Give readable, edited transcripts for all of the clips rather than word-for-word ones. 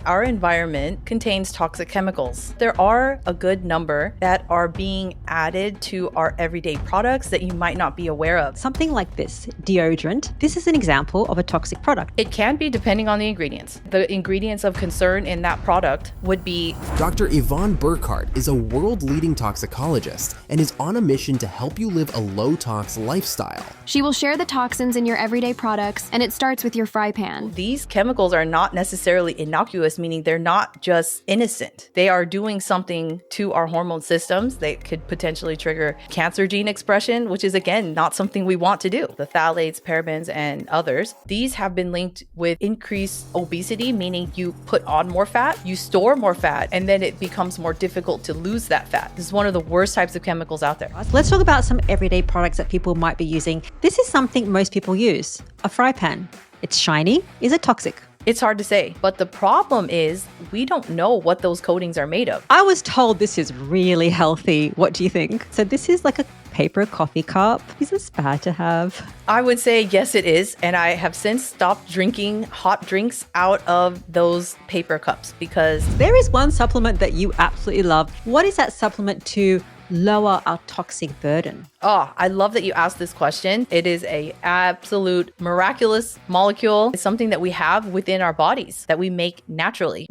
Our environment contains toxic chemicals. There are a good number that are being added to our everyday products that you might not be aware of. Something like this, deodorant. This is an example of a toxic product. It can be depending on the ingredients. The ingredients of concern in that product would be... Dr. Yvonne Burkart is a world-leading toxicologist and is on a mission to help you live a low-tox lifestyle. She will share the toxins in your everyday products, and it starts with your fry pan. These chemicals are not necessarily innocuous, meaning they're not just innocent. They are doing something to our hormone systems. They could potentially trigger cancer gene expression, which is, again, not something we want to do. The phthalates, parabens, and others. These have been linked with increased obesity, meaning you put on more fat, you store more fat, and then it becomes more difficult to lose that fat. This is one of the worst types of chemicals out there. Let's talk about some everyday products that people might be using. This is something most people use, a fry pan. It's shiny. Is it toxic? It's hard to say, but the problem is we don't know what those coatings are made of. I was told this is really healthy. What do you think? So this is like a paper coffee cup. Is this bad to have? I would say yes, it is. And I have since stopped drinking hot drinks out of those paper cups because... There is one supplement that you absolutely love. What is that supplement to lower our toxic burden? Oh, I love that you asked this question. It is a absolute miraculous molecule. It's something that we have within our bodies that we make naturally.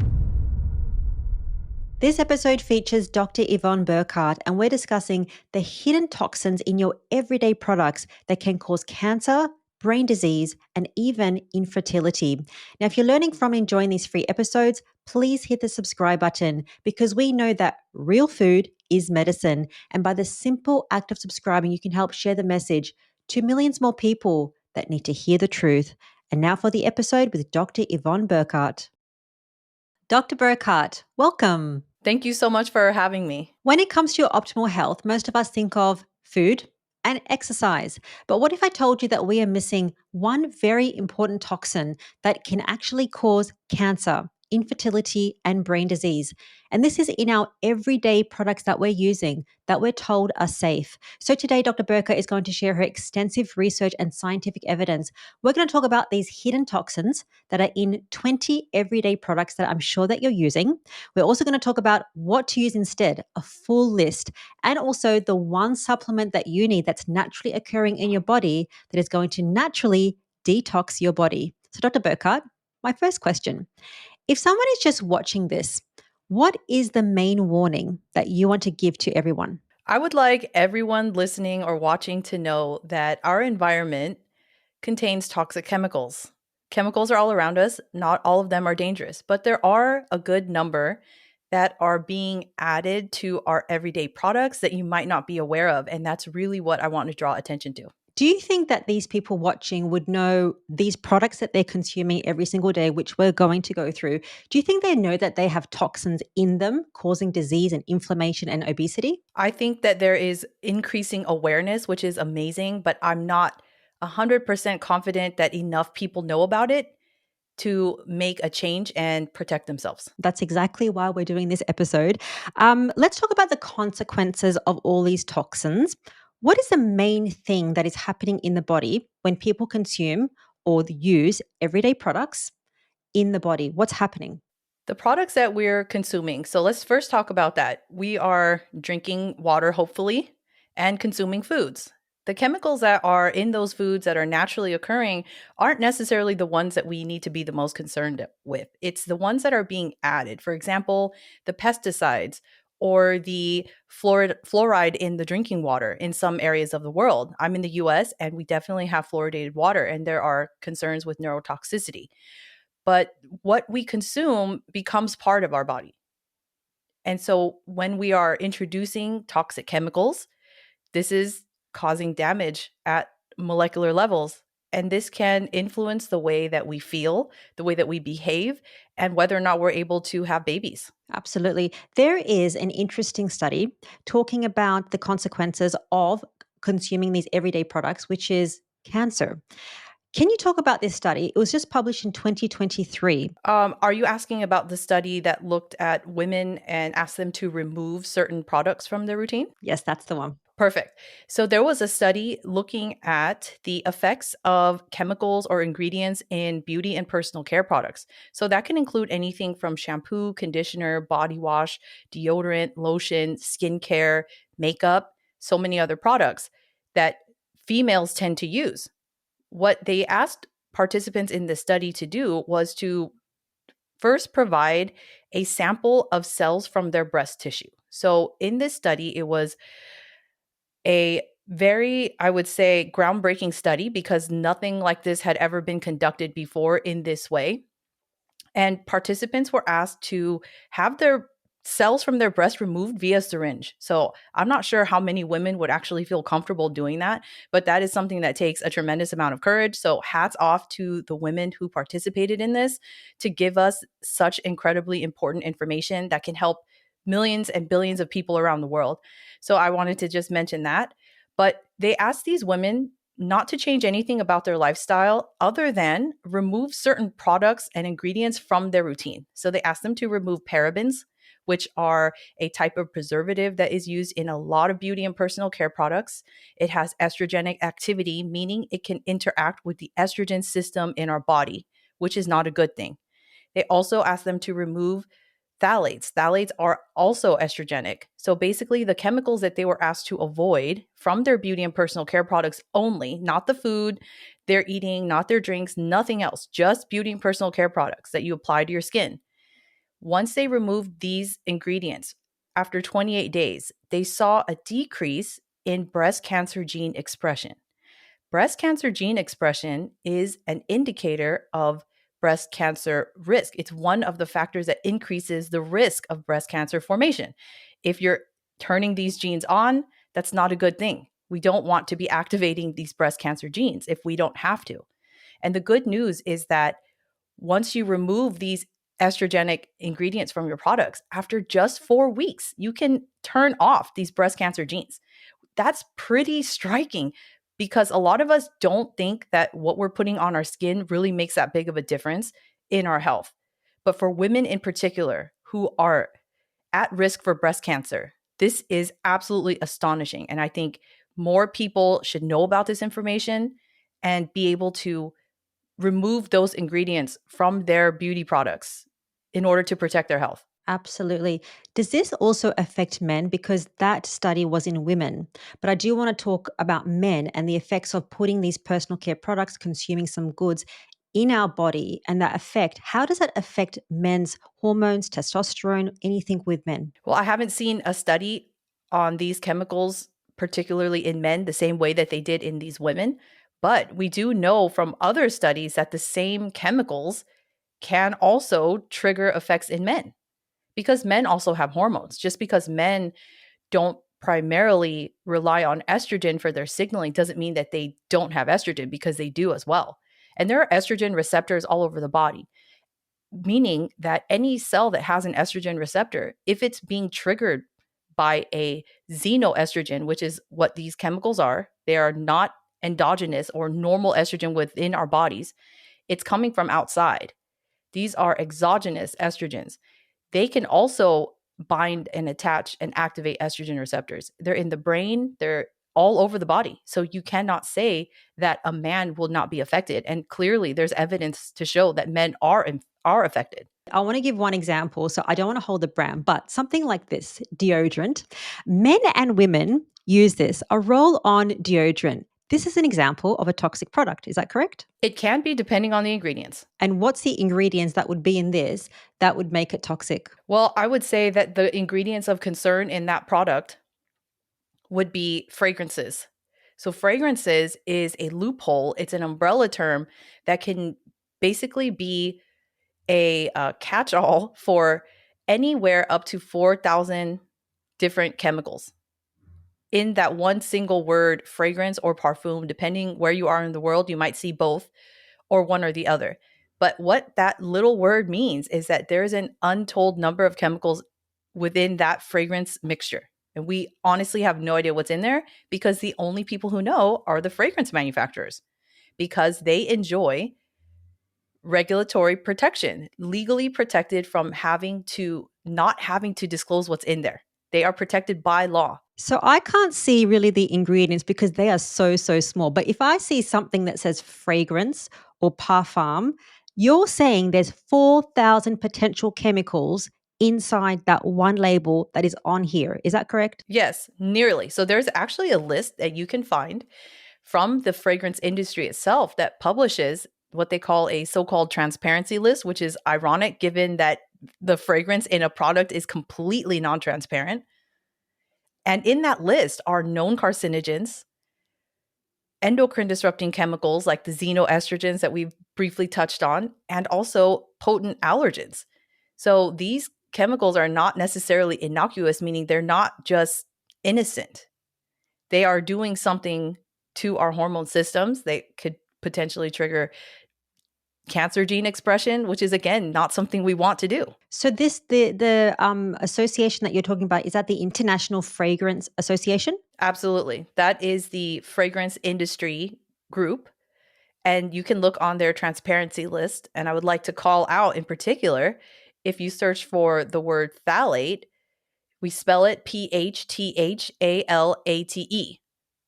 This episode features Dr. Yvonne Burkart, and we're discussing the hidden toxins in your everyday products that can cause cancer, brain disease, and even infertility. Now, if you're learning from and enjoying these free episodes, please hit the subscribe button because we know that real food is medicine. And by the simple act of subscribing, you can help share the message to millions more people that need to hear the truth. And now for the episode with Dr. Yvonne Burkart. Dr. Burkart, welcome. Thank you so much for having me. When it comes to your optimal health, most of us think of food and exercise. But what if I told you that we are missing one very important toxin that can actually cause cancer, infertility, and brain disease? And this is in our everyday products that we're using that we're told are safe. So today, Dr. Burkart is going to share her extensive research and scientific evidence. We're going to talk about these hidden toxins that are in 20 everyday products that I'm sure that you're using. We're also going to talk about what to use instead, a full list, and also the one supplement that you need that's naturally occurring in your body that is going to naturally detox your body. So Dr. Burkart, my first question, if someone is just watching this, what is the main warning that you want to give to everyone? I would like everyone listening or watching to know that our environment contains toxic chemicals. Chemicals are all around us. Not all of them are dangerous, but there are a good number that are being added to our everyday products that you might not be aware of. And that's really what I want to draw attention to. Do you think that these people watching would know these products that they're consuming every single day, which we're going to go through? Do you think they know that they have toxins in them causing disease and inflammation and obesity? I think that there is increasing awareness, which is amazing, but I'm not 100% confident that enough people know about it to make a change and protect themselves. That's exactly why we're doing this episode. Let's talk about the consequences of all these toxins. What is the main thing that is happening in the body when people consume or use everyday products in the body? What's happening? The products that we're consuming. So let's first talk about that. We are drinking water, hopefully, and consuming foods. The chemicals that are in those foods that are naturally occurring aren't necessarily the ones that we need to be the most concerned with. It's the ones that are being added. For example, the pesticides or the fluoride in the drinking water in some areas of the world. I'm in the US and we definitely have fluoridated water and there are concerns with neurotoxicity. But what we consume becomes part of our body. And so when we are introducing toxic chemicals, this is causing damage at molecular levels. And this can influence the way that we feel, the way that we behave, and whether or not we're able to have babies. Absolutely. There is an interesting study talking about the consequences of consuming these everyday products, which is cancer. Can you talk about this study? It was just published in 2023. Are you asking about the study that looked at women and asked them to remove certain products from their routine? Yes, that's the one. Perfect. So there was a study looking at the effects of chemicals or ingredients in beauty and personal care products. So that can include anything from shampoo, conditioner, body wash, deodorant, lotion, skincare, makeup, so many other products that females tend to use. What they asked participants in the study to do was to first provide a sample of cells from their breast tissue. So in this study, it was a very, I would say, groundbreaking study because nothing like this had ever been conducted before in this way. And participants were asked to have their cells from their breast removed via syringe. So I'm not sure how many women would actually feel comfortable doing that, but that is something that takes a tremendous amount of courage. So hats off to the women who participated in this to give us such incredibly important information that can help millions and billions of people around the world. So I wanted to just mention that. But they asked these women not to change anything about their lifestyle other than remove certain products and ingredients from their routine. So they asked them to remove parabens, which are a type of preservative that is used in a lot of beauty and personal care products. It has estrogenic activity, meaning it can interact with the estrogen system in our body, which is not a good thing. They also asked them to remove phthalates. Phthalates are also estrogenic. So basically, the chemicals that they were asked to avoid from their beauty and personal care products only, not the food they're eating, not their drinks, nothing else, just beauty and personal care products that you apply to your skin. Once they removed these ingredients, after 28 days, they saw a decrease in breast cancer gene expression. Breast cancer gene expression is an indicator of breast cancer risk. It's one of the factors that increases the risk of breast cancer formation. If you're turning these genes on, that's not a good thing. We don't want to be activating these breast cancer genes if we don't have to. And the good news is that once you remove these estrogenic ingredients from your products, after just 4 weeks, you can turn off these breast cancer genes. That's pretty striking because a lot of us don't think that what we're putting on our skin really makes that big of a difference in our health. But for women in particular who are at risk for breast cancer, this is absolutely astonishing. And I think more people should know about this information and be able to remove those ingredients from their beauty products in order to protect their health. Absolutely. Does this also affect men? Because that study was in women. But I do want to talk about men and the effects of putting these personal care products, consuming some goods in our body and that effect. How does that affect men's hormones, testosterone, anything with men? Well, I haven't seen a study on these chemicals, particularly in men, the same way that they did in these women. But we do know from other studies that the same chemicals can also trigger effects in men because men also have hormones. Just because men don't primarily rely on estrogen for their signaling doesn't mean that they don't have estrogen, because they do as well. And there are estrogen receptors all over the body, meaning that any cell that has an estrogen receptor, if it's being triggered by a xenoestrogen, which is what these chemicals are, they are not endogenous or normal estrogen within our bodies. It's coming from outside. These are exogenous estrogens. They can also bind and attach and activate estrogen receptors. They're in the brain, they're all over the body. So you cannot say that a man will not be affected. And clearly there's evidence to show that men are affected. I want to give one example. So I don't want to hold the brand, but something like this deodorant. Men and women use this, a roll on deodorant. This is an example of a toxic product. Is that correct? It can be, depending on the ingredients. And what's the ingredients that would be in this that would make it toxic? Well, I would say that the ingredients of concern in that product would be fragrances. So fragrances is a loophole. It's an umbrella term that can basically be a catch-all for anywhere up to 4,000 different chemicals in that one single word, fragrance or parfum. Depending where you are in the world, you might see both or one or the other. But what that little word means is that there's an untold number of chemicals within that fragrance mixture. And we honestly have no idea what's in there, because the only people who know are the fragrance manufacturers, because they enjoy regulatory protection, legally protected from not having to disclose what's in there. They are protected by law. So I can't see really the ingredients because they are so, so small. But if I see something that says fragrance or parfum, you're saying there's 4,000 potential chemicals inside that one label that is on here. Is that correct? Yes, nearly. So there's actually a list that you can find from the fragrance industry itself that publishes what they call a so-called transparency list, which is ironic given that the fragrance in a product is completely non-transparent. And in that list are known carcinogens, endocrine disrupting chemicals like the xenoestrogens that we've briefly touched on, and also potent allergens. So these chemicals are not necessarily innocuous, meaning they're not just innocent. They are doing something to our hormone systems. They could potentially trigger cancer gene expression, which is again not something we want to do. So the association that you're talking about, is that the International Fragrance Association? Absolutely. That is the fragrance industry group. And you can look on their transparency list. And I would like to call out in particular, if you search for the word phthalate, we spell it PHTHALATE,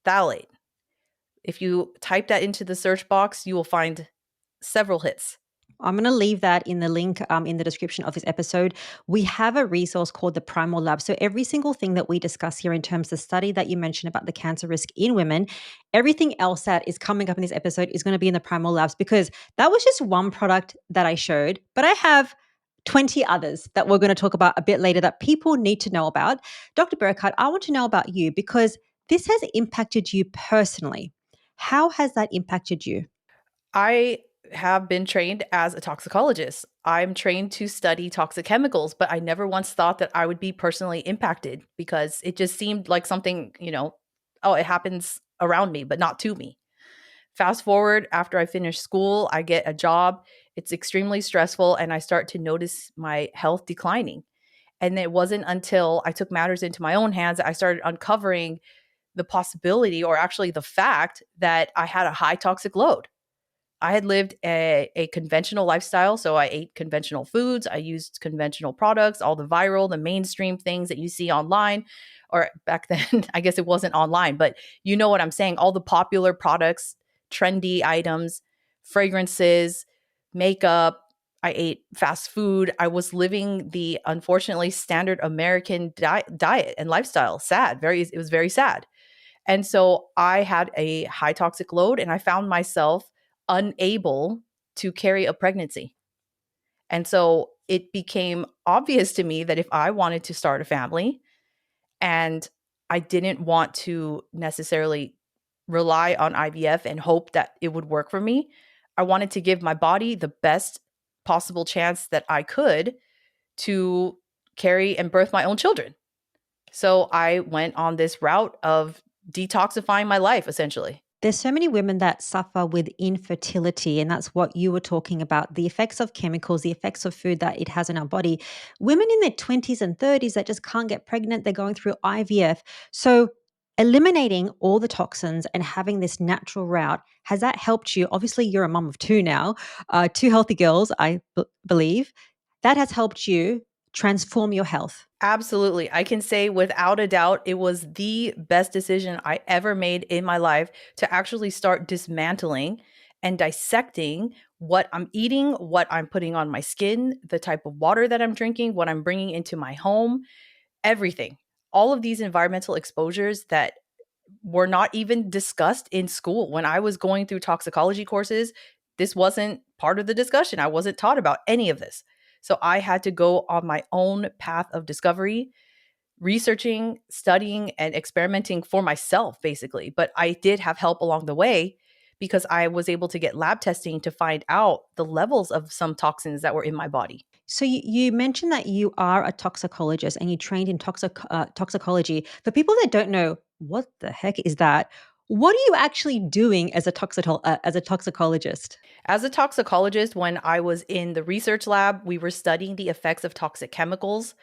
phthalate. If you type that into the search box, you will find several hits. I'm going to leave that in the link in the description of this episode. We have a resource called the Primal Labs. So every single thing that we discuss here in terms of the study that you mentioned about the cancer risk in women, everything else that is coming up in this episode is going to be in the Primal Labs, because that was just one product that I showed, but I have 20 others that we're going to talk about a bit later that people need to know about. Dr. Burkart, I want to know about you because this has impacted you personally. How has that impacted you? I have been trained as a toxicologist. I'm trained to study toxic chemicals, but I never once thought that I would be personally impacted because it just seemed like something, oh, it happens around me, but not to me. Fast forward, after I finish school, I get a job. It's extremely stressful, and I start to notice my health declining. And it wasn't until I took matters into my own hands that I started uncovering the possibility, or actually the fact, that I had a high toxic load. I had lived a conventional lifestyle. So I ate conventional foods. I used conventional products, all the mainstream things that you see online. Or back then, I guess it wasn't online, but you know what I'm saying. All the popular products, trendy items, fragrances, makeup. I ate fast food. I was living the unfortunately standard American diet and lifestyle. It was very sad. And so I had a high toxic load, and I found myself unable to carry a pregnancy. And so it became obvious to me that if I wanted to start a family and I didn't want to necessarily rely on IVF and hope that it would work for me, I wanted to give my body the best possible chance that I could to carry and birth my own children. So I went on this route of detoxifying my life, essentially. There's so many women that suffer with infertility, and that's what you were talking about, the effects of chemicals, the effects of food that it has in our body. Women in their 20s and 30s that just can't get pregnant, they're going through IVF. So eliminating all the toxins and having this natural route, has that helped you? Obviously, you're a mum of two now, two healthy girls, I believe. That has helped you transform your health. Absolutely. I can say without a doubt, it was the best decision I ever made in my life to actually start dismantling and dissecting what I'm eating, what I'm putting on my skin, the type of water that I'm drinking, what I'm bringing into my home, everything. All of these environmental exposures that were not even discussed in school. When I was going through toxicology courses, this wasn't part of the discussion. I wasn't taught about any of this. So I had to go on my own path of discovery, researching, studying, and experimenting for myself, basically. But I did have help along the way because I was able to get lab testing to find out the levels of some toxins that were in my body. So you mentioned that you are a toxicologist and you trained in toxicology. For people that don't know, what the heck is that? What are you actually doing as a toxicologist? As a toxicologist, when I was in the research lab, we were studying the effects of toxic chemicals,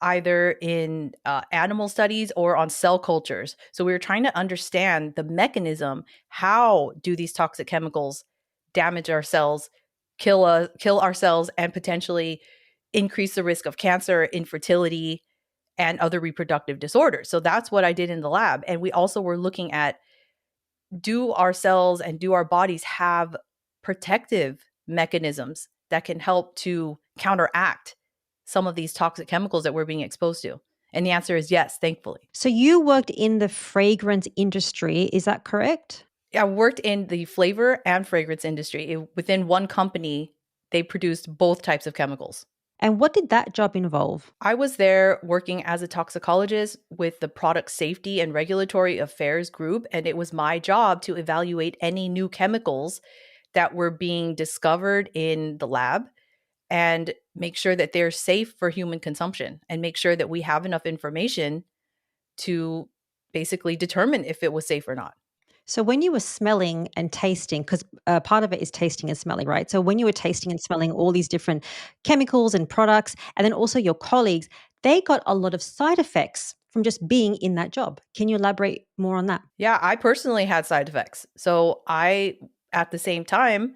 either in animal studies or on cell cultures. So we were trying to understand the mechanism. How do these toxic chemicals damage our cells, kill our cells, and potentially increase the risk of cancer, infertility, and other reproductive disorders. So that's what I did in the lab. And we also were looking at, do our cells and do our bodies have protective mechanisms that can help to counteract some of these toxic chemicals that we're being exposed to? And the answer is yes, thankfully. So you worked in the fragrance industry, is that correct? I worked in the flavor and fragrance industry. Within one company, they produced both types of chemicals. And what did that job involve? I was there working as a toxicologist with the product safety and regulatory affairs group, and it was my job to evaluate any new chemicals that were being discovered in the lab and make sure that they're safe for human consumption and make sure that we have enough information to basically determine if it was safe or not. So when you were smelling and tasting, because part of it is tasting and smelling, right? So when you were tasting and smelling all these different chemicals and products, and then also your colleagues, they got a lot of side effects from just being in that job. Can you elaborate more on that? Yeah, I personally had side effects. So at the same time,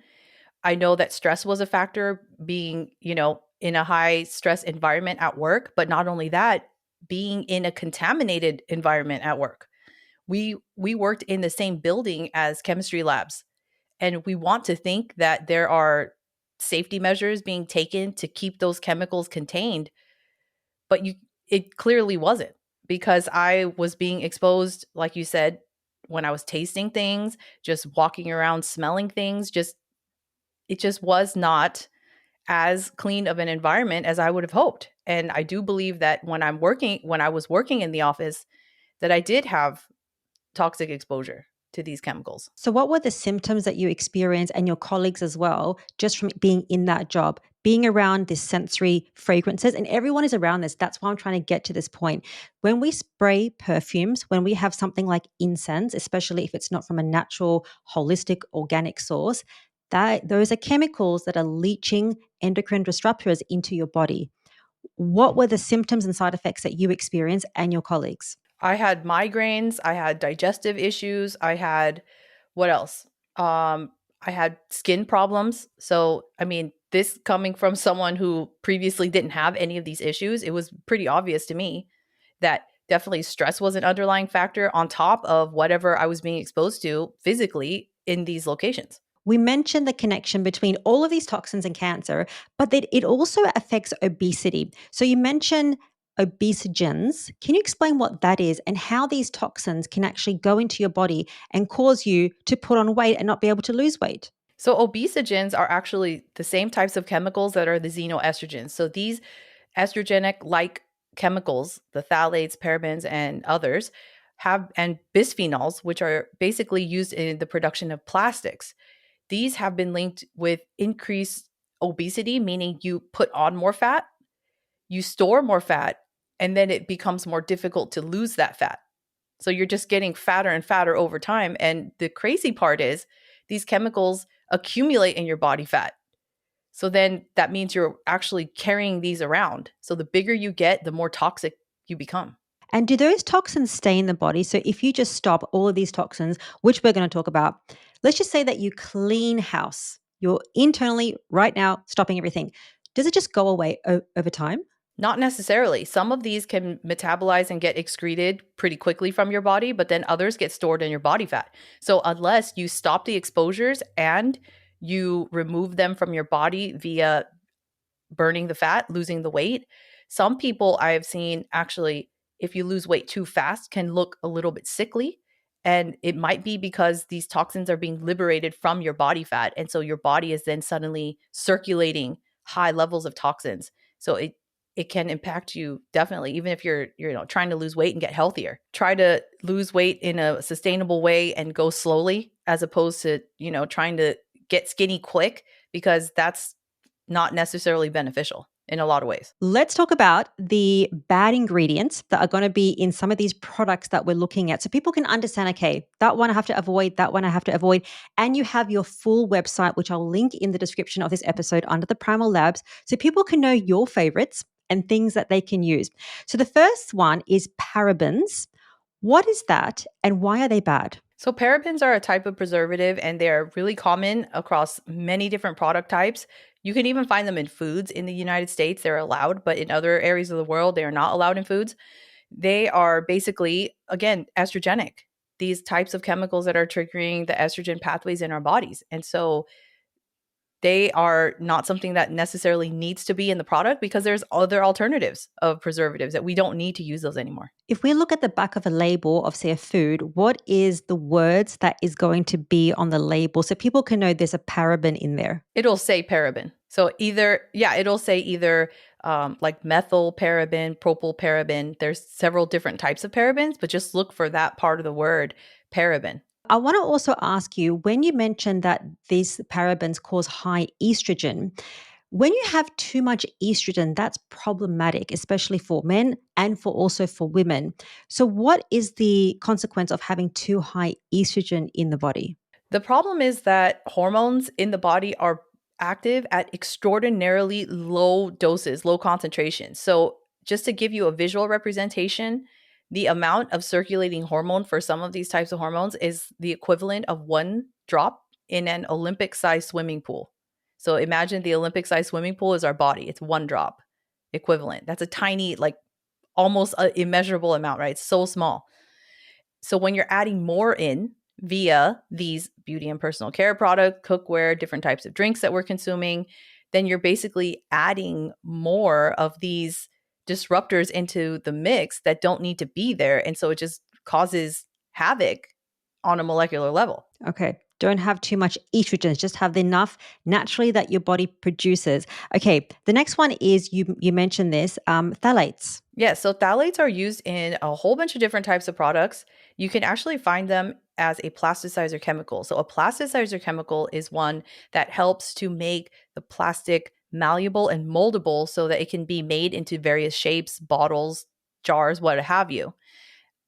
I know that stress was a factor, being, in a high stress environment at work, but not only that, being in a contaminated environment at work. We worked in the same building as chemistry labs, and we want to think that there are safety measures being taken to keep those chemicals contained, but it clearly wasn't, because I was being exposed, like you said, when I was tasting things, just walking around smelling things, it just was not as clean of an environment as I would have hoped. And I do believe that when I was working in the office, that I did have toxic exposure to these chemicals. So what were the symptoms that you experienced and your colleagues as well, just from being in that job, being around this sensory fragrances, and everyone is around this. That's why I'm trying to get to this point. When we spray perfumes, when we have something like incense, especially if it's not from a natural, holistic, organic source, that those are chemicals that are leaching endocrine disruptors into your body. What were the symptoms and side effects that you experienced and your colleagues? I had migraines, I had digestive issues, I had what else? I had skin problems. So, I mean, this coming from someone who previously didn't have any of these issues, it was pretty obvious to me that definitely stress was an underlying factor on top of whatever I was being exposed to physically in these locations. We mentioned the connection between all of these toxins and cancer, but that it also affects obesity. So you mentioned obesogens. Can you explain what that is and how these toxins can actually go into your body and cause you to put on weight and not be able to lose weight? So obesogens are actually the same types of chemicals that are the xenoestrogens. So these estrogenic-like chemicals, the phthalates, parabens, and others, and bisphenols, which are basically used in the production of plastics. These have been linked with increased obesity, meaning you put on more fat, you store more fat, and then it becomes more difficult to lose that fat. So you're just getting fatter and fatter over time. And the crazy part is these chemicals accumulate in your body fat. So then that means you're actually carrying these around. So the bigger you get, the more toxic you become. And do those toxins stay in the body? So if you just stop all of these toxins, which we're going to talk about, let's just say that you clean house, you're internally right now stopping everything. Does it just go away over time? Not necessarily. Some of these can metabolize and get excreted pretty quickly from your body, but then others get stored in your body fat. So unless you stop the exposures and you remove them from your body via burning the fat, losing the weight, some people I have seen actually, if you lose weight too fast, can look a little bit sickly. And it might be because these toxins are being liberated from your body fat. And so your body is then suddenly circulating high levels of toxins. So it can impact you definitely, even if you're trying to lose weight and get healthier. Try to lose weight in a sustainable way and go slowly, as opposed to trying to get skinny quick, because that's not necessarily beneficial in a lot of ways. Let's talk about the bad ingredients that are going to be in some of these products that we're looking at, so people can understand, okay, that one I have to avoid, that one I have to avoid. And you have your full website, which I'll link in the description of this episode under the Primal Labs, so people can know your favorites and things that they can use. So the first one is parabens. What is that and why are they bad? So parabens are a type of preservative, and they're really common across many different product types. You can even find them in foods in the United States. They're allowed, but in other areas of the world, they are not allowed in foods. They are basically, again, estrogenic. These types of chemicals that are triggering the estrogen pathways in our bodies. And so they are not something that necessarily needs to be in the product because there's other alternatives of preservatives that we don't need to use those anymore. If we look at the back of a label of, say, a food, what is the words that is going to be on the label so people can know there's a paraben in there? It'll say paraben. So it'll say either like methyl paraben, propyl paraben. There's several different types of parabens, but just look for that part of the word, paraben. I want to also ask you, when you mentioned that these parabens cause high estrogen, when you have too much estrogen, that's problematic, especially for men and also for women. So what is the consequence of having too high estrogen in the body? The problem is that hormones in the body are active at extraordinarily low doses, low concentrations. So, just to give you a visual representation, the amount of circulating hormone for some of these types of hormones is the equivalent of one drop in an Olympic sized swimming pool. So, imagine the Olympic sized swimming pool is our body, it's one drop equivalent. That's a tiny, like almost an immeasurable amount, right? It's so small. So when you're adding more in via these beauty and personal care products, cookware, different types of drinks that we're consuming, then you're basically adding more of these disruptors into the mix that don't need to be there. And so it just causes havoc on a molecular level. Okay. Don't have too much estrogens, just have enough naturally that your body produces. Okay. The next one is, you mentioned this, phthalates. Yeah, so phthalates are used in a whole bunch of different types of products. You can actually find them as a plasticizer chemical. So a plasticizer chemical is one that helps to make the plastic malleable and moldable so that it can be made into various shapes, bottles, jars, what have you.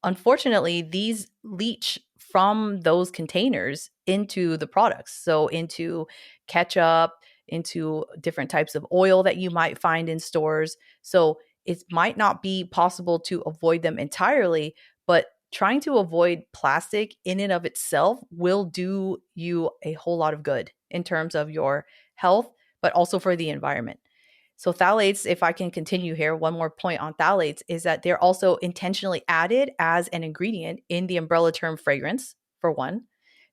Unfortunately, these leach from those containers into the products. So into ketchup, into different types of oil that you might find in stores. So it might not be possible to avoid them entirely, but trying to avoid plastic in and of itself will do you a whole lot of good in terms of your health, but also for the environment. So phthalates, if I can continue here, one more point on phthalates is that they're also intentionally added as an ingredient in the umbrella term fragrance, for one.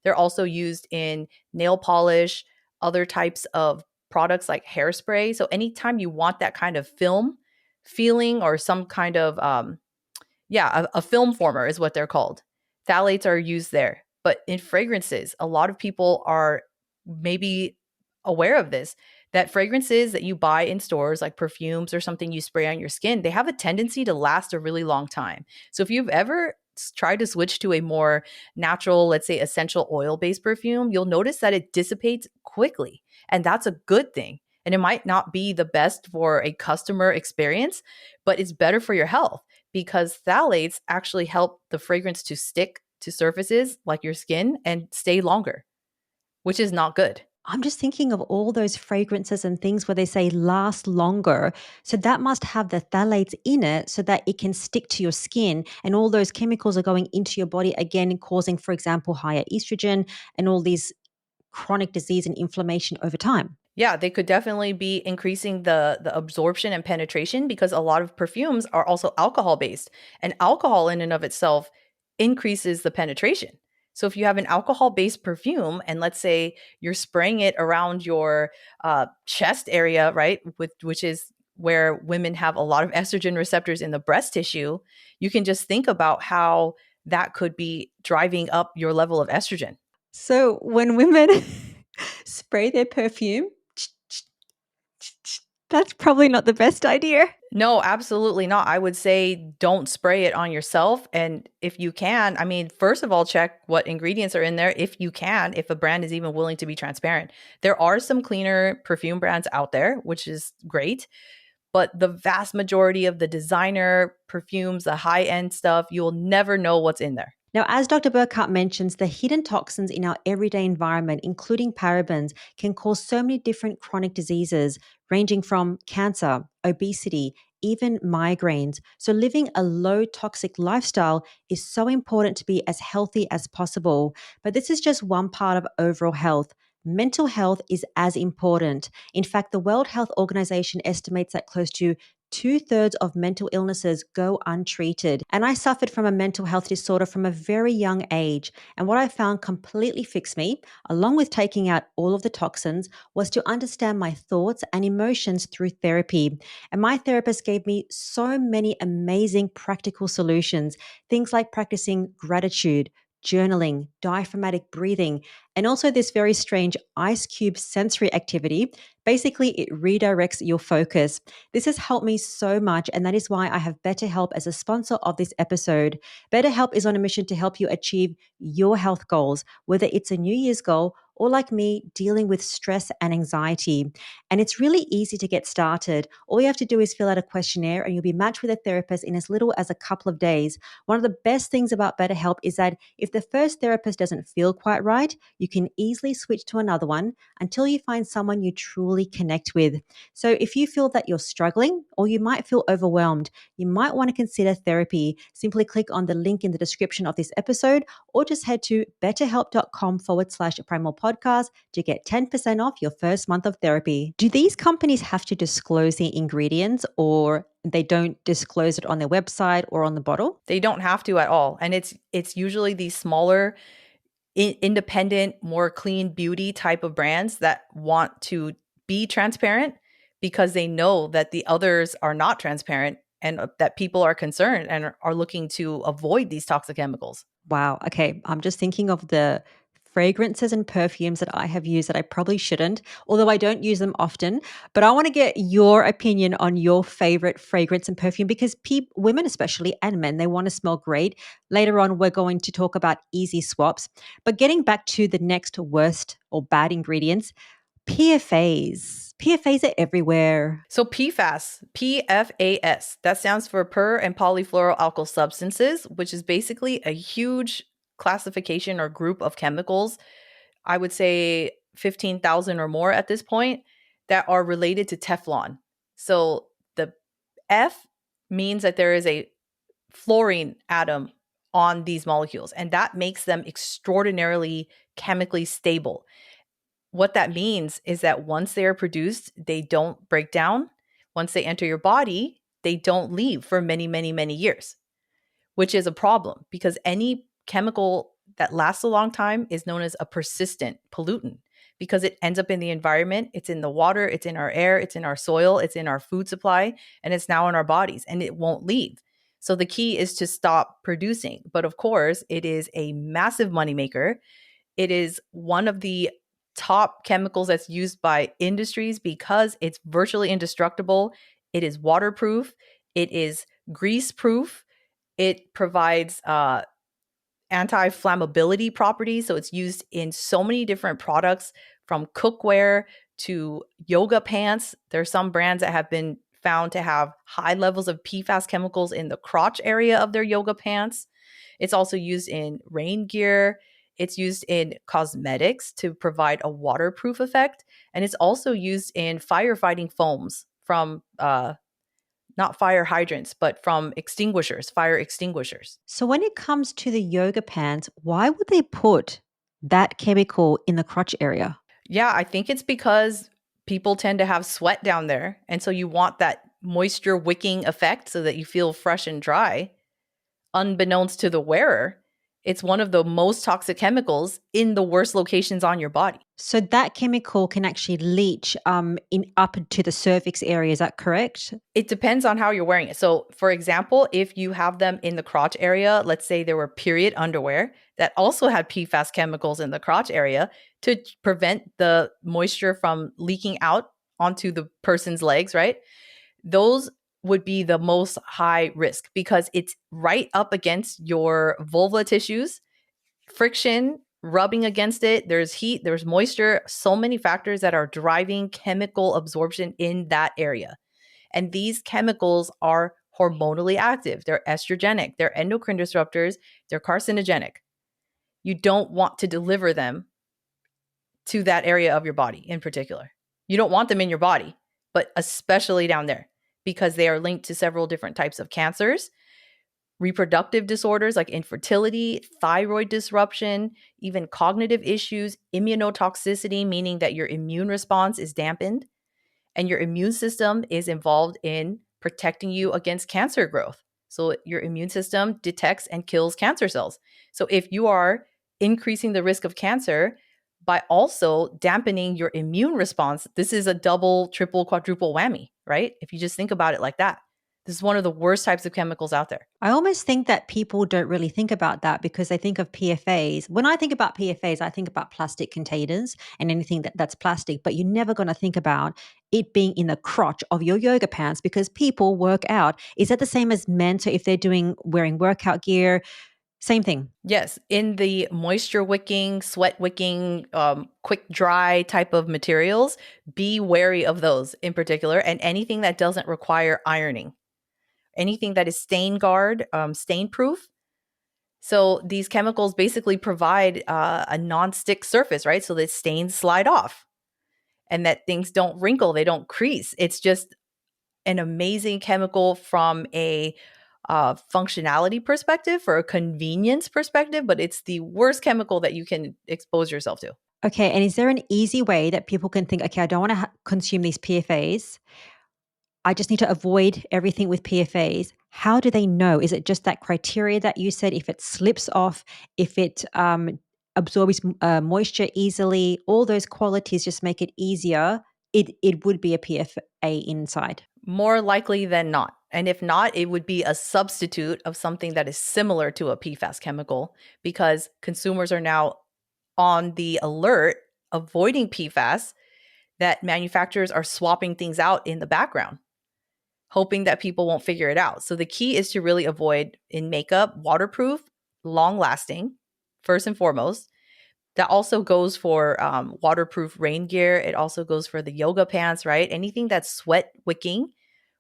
They're also used in nail polish, other types of products like hairspray. So anytime you want that kind of film feeling or some kind of, a film former is what they're called. Phthalates are used there. But in fragrances, a lot of people are maybe aware of this, that fragrances that you buy in stores, like perfumes or something you spray on your skin, they have a tendency to last a really long time. So if you've ever tried to switch to a more natural, let's say essential oil based perfume, you'll notice that it dissipates quickly. And that's a good thing. And it might not be the best for a customer experience, but it's better for your health because phthalates actually help the fragrance to stick to surfaces like your skin and stay longer, which is not good. I'm just thinking of all those fragrances and things where they say last longer. So that must have the phthalates in it so that it can stick to your skin, and all those chemicals are going into your body again, causing, for example, higher estrogen and all these chronic disease and inflammation over time. Yeah, they could definitely be increasing the absorption and penetration because a lot of perfumes are also alcohol based, and alcohol in and of itself increases the penetration. So if you have an alcohol based perfume and let's say you're spraying it around your chest area, right, which is where women have a lot of estrogen receptors in the breast tissue, you can just think about how that could be driving up your level of estrogen. So when women spray their perfume, that's probably not the best idea. No, absolutely not. I would say don't spray it on yourself. And if you can, I mean, first of all, check what ingredients are in there. If you can, if a brand is even willing to be transparent. There are some cleaner perfume brands out there, which is great. But the vast majority of the designer perfumes, the high end stuff, you'll never know what's in there. Now, as Dr. Burkart mentions, the hidden toxins in our everyday environment, including parabens, can cause so many different chronic diseases, ranging from cancer, obesity, even migraines. So living a low toxic lifestyle is so important to be as healthy as possible. But this is just one part of overall health. mental health is as important. In fact, the World Health Organization estimates that close to 2/3 of mental illnesses go untreated. And I suffered from a mental health disorder from a very young age. And what I found completely fixed me, along with taking out all of the toxins, was to understand my thoughts and emotions through therapy. And my therapist gave me so many amazing practical solutions, things like practicing gratitude, journaling, diaphragmatic breathing, and also this very strange ice cube sensory activity. Basically, it redirects your focus. This has helped me so much, and that is why I have BetterHelp as a sponsor of this episode. BetterHelp is on a mission to help you achieve your health goals, whether it's a New Year's goal or, like me, dealing with stress and anxiety. And it's really easy to get started. All you have to do is fill out a questionnaire, and you'll be matched with a therapist in as little as a couple of days. One of the best things about BetterHelp is that if the first therapist doesn't feel quite right, you can easily switch to another one until you find someone you truly connect with. So if you feel that you're struggling or you might feel overwhelmed, you might want to consider therapy. Simply click on the link in the description of this episode or just head to betterhelp.com/primal podcast to get 10% off your first month of therapy. Do these companies have to disclose the ingredients, or they don't disclose it on their website or on the bottle? They don't have to at all. And it's usually these smaller, independent, more clean beauty type of brands that want to be transparent because they know that the others are not transparent and that people are concerned and are looking to avoid these toxic chemicals. Wow. Okay. I'm just thinking of the fragrances and perfumes that I have used that I probably shouldn't, although I don't use them often. But I want to get your opinion on your favorite fragrance and perfume because women, especially, and men, they want to smell great. Later on, we're going to talk about easy swaps. But getting back to the next worst or bad ingredients, PFAs. PFAs are everywhere. So PFAS, PFAS, that stands for per and polyfluoroalkyl substances, which is basically a huge classification or group of chemicals. I would say 15,000 or more at this point that are related to Teflon. So the F means that there is a fluorine atom on these molecules, and that makes them extraordinarily chemically stable. What that means is that once they are produced, they don't break down. Once they enter your body, they don't leave for many, many, many years, which is a problem because any chemical that lasts a long time is known as a persistent pollutant because it ends up in the environment. It's in the water, it's in our air, it's in our soil, it's in our food supply, and it's now in our bodies and it won't leave. So the key is to stop producing. But of course, it is a massive moneymaker. It is one of the top chemicals that's used by industries because it's virtually indestructible. It is waterproof. It is grease proof. It provides anti-flammability properties. So it's used in so many different products from cookware to yoga pants. There are some brands that have been found to have high levels of PFAS chemicals in the crotch area of their yoga pants. It's also used in rain gear. It's used in cosmetics to provide a waterproof effect. And it's also used in firefighting foams from not fire hydrants, but from extinguishers, fire extinguishers. So when it comes to the yoga pants, why would they put that chemical in the crotch area? Yeah, I think it's because people tend to have sweat down there. And so you want that moisture wicking effect so that you feel fresh and dry. Unbeknownst to the wearer, it's one of the most toxic chemicals in the worst locations on your body. So that chemical can actually leach in up to the cervix area. Is that correct? It depends on how you're wearing it. So, for example, if you have them in the crotch area, let's say there were period underwear that also had PFAS chemicals in the crotch area to prevent the moisture from leaking out onto the person's legs, right? Those would be the most high risk because it's right up against your vulva tissues, friction, rubbing against it. There's heat, there's moisture, so many factors that are driving chemical absorption in that area. And these chemicals are hormonally active. They're estrogenic, they're endocrine disruptors, they're carcinogenic. You don't want to deliver them to that area of your body in particular. You don't want them in your body, but especially down there because they are linked to several different types of cancers. reproductive disorders like infertility, thyroid disruption, even cognitive issues, immunotoxicity, meaning that your immune response is dampened and your immune system is involved in protecting you against cancer growth. So your immune system detects and kills cancer cells. So if you are increasing the risk of cancer by also dampening your immune response, this is a double, triple, quadruple whammy, right? If you just think about it like that. This is one of the worst types of chemicals out there. I almost think that people don't really think about that because they think of PFAs. When I think about PFAs, I think about plastic containers and anything that's plastic, but you're never going to think about it being in the crotch of your yoga pants because people work out. Is that the same as men? So if they're wearing workout gear, same thing. Yes, in the moisture wicking, sweat wicking, quick dry type of materials, be wary of those in particular, and anything that doesn't require ironing. Anything that is stain guard, stain proof. So these chemicals basically provide a non-stick surface, right? So that stains slide off and that things don't wrinkle, they don't crease. It's just an amazing chemical from a functionality perspective, for a convenience perspective, but it's the worst chemical that you can expose yourself to. Okay. And is there an easy way that people can think, okay, I don't want to consume these PFAs. I just need to avoid everything with PFAs. How do they know? Is it just that criteria that you said? If it slips off, if it absorbs moisture easily, all those qualities just make it easier. It would be a PFA inside. More likely than not. And if not, it would be a substitute of something that is similar to a PFAS chemical because consumers are now on the alert, avoiding PFAS, that manufacturers are swapping things out in the background, hoping that people won't figure it out. So the key is to really avoid in makeup, waterproof, long lasting, first and foremost. That also goes for waterproof rain gear. It also goes for the yoga pants, right? Anything that's sweat wicking,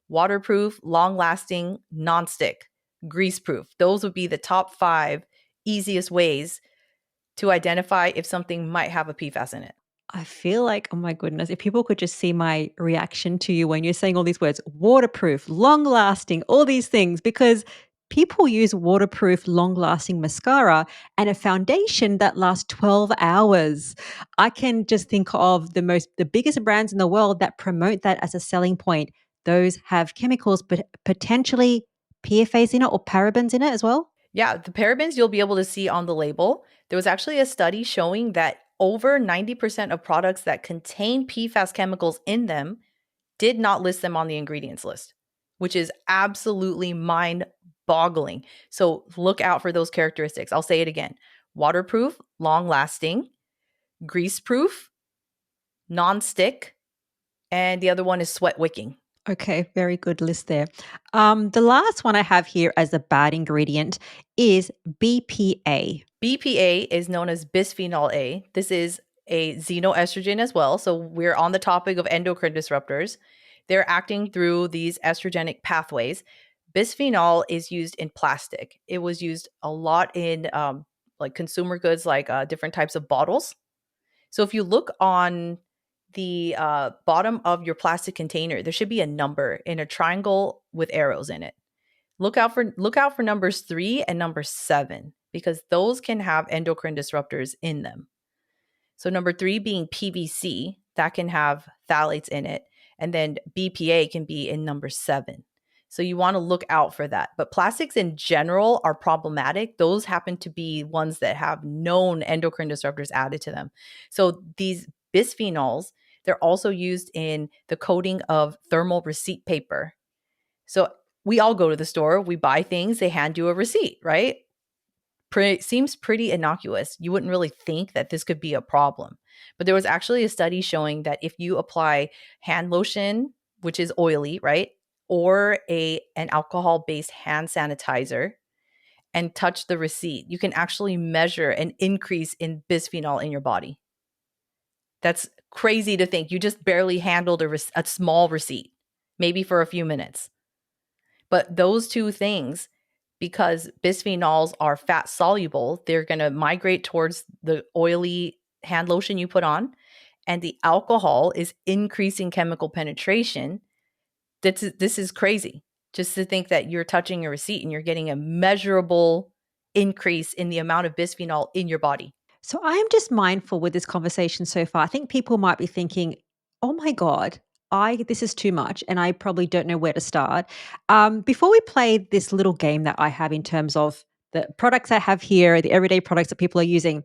waterproof, long lasting, non-stick, grease proof. Those would be the top 5 easiest ways to identify if something might have a PFAS in it. I feel like, oh my goodness, if people could just see my reaction to you when you're saying all these words, waterproof, long lasting, all these things, because people use waterproof, long lasting mascara and a foundation that lasts 12 hours. I can just think of the biggest brands in the world that promote that as a selling point. Those have chemicals, but potentially PFAs in it or parabens in it as well. Yeah, the parabens you'll be able to see on the label. There was actually a study showing that over 90% of products that contain PFAS chemicals in them did not list them on the ingredients list, which is absolutely mind-boggling. So look out for those characteristics. I'll say it again. Waterproof, long-lasting, grease-proof, non-stick, and the other one is sweat wicking. Okay, very good list there. The last one I have here as a bad ingredient is BPA. BPA is known as bisphenol A. This is a xenoestrogen as well. So we're on the topic of endocrine disruptors. They're acting through these estrogenic pathways. Bisphenol is used in plastic. It was used a lot in like consumer goods, like different types of bottles. So if you look on the bottom of your plastic container, there should be a number in a triangle with arrows in it. Look out for numbers 3 and number 7 because those can have endocrine disruptors in them. So number 3 being PVC, that can have phthalates in it, and then BPA can be in number 7. So you want to look out for that. But plastics in general are problematic. Those happen to be ones that have known endocrine disruptors added to them. So these bisphenols, they're also used in the coating of thermal receipt paper. So we all go to the store, we buy things, they hand you a receipt, right? Seems pretty innocuous. You wouldn't really think that this could be a problem. But there was actually a study showing that if you apply hand lotion, which is oily, right? Or an alcohol-based hand sanitizer and touch the receipt, you can actually measure an increase in bisphenol in your body. That's crazy to think. You just barely handled a small receipt, maybe for a few minutes. But those two things, because bisphenols are fat soluble, they're going to migrate towards the oily hand lotion you put on. And the alcohol is increasing chemical penetration. This is crazy. just to think that you're touching a receipt and you're getting a measurable increase in the amount of bisphenol in your body. So I'm just mindful with this conversation so far. I think people might be thinking, "Oh my god, I this is too much, and I probably don't know where to start." Before we play this little game that I have in terms of the products I have here, the everyday products that people are using,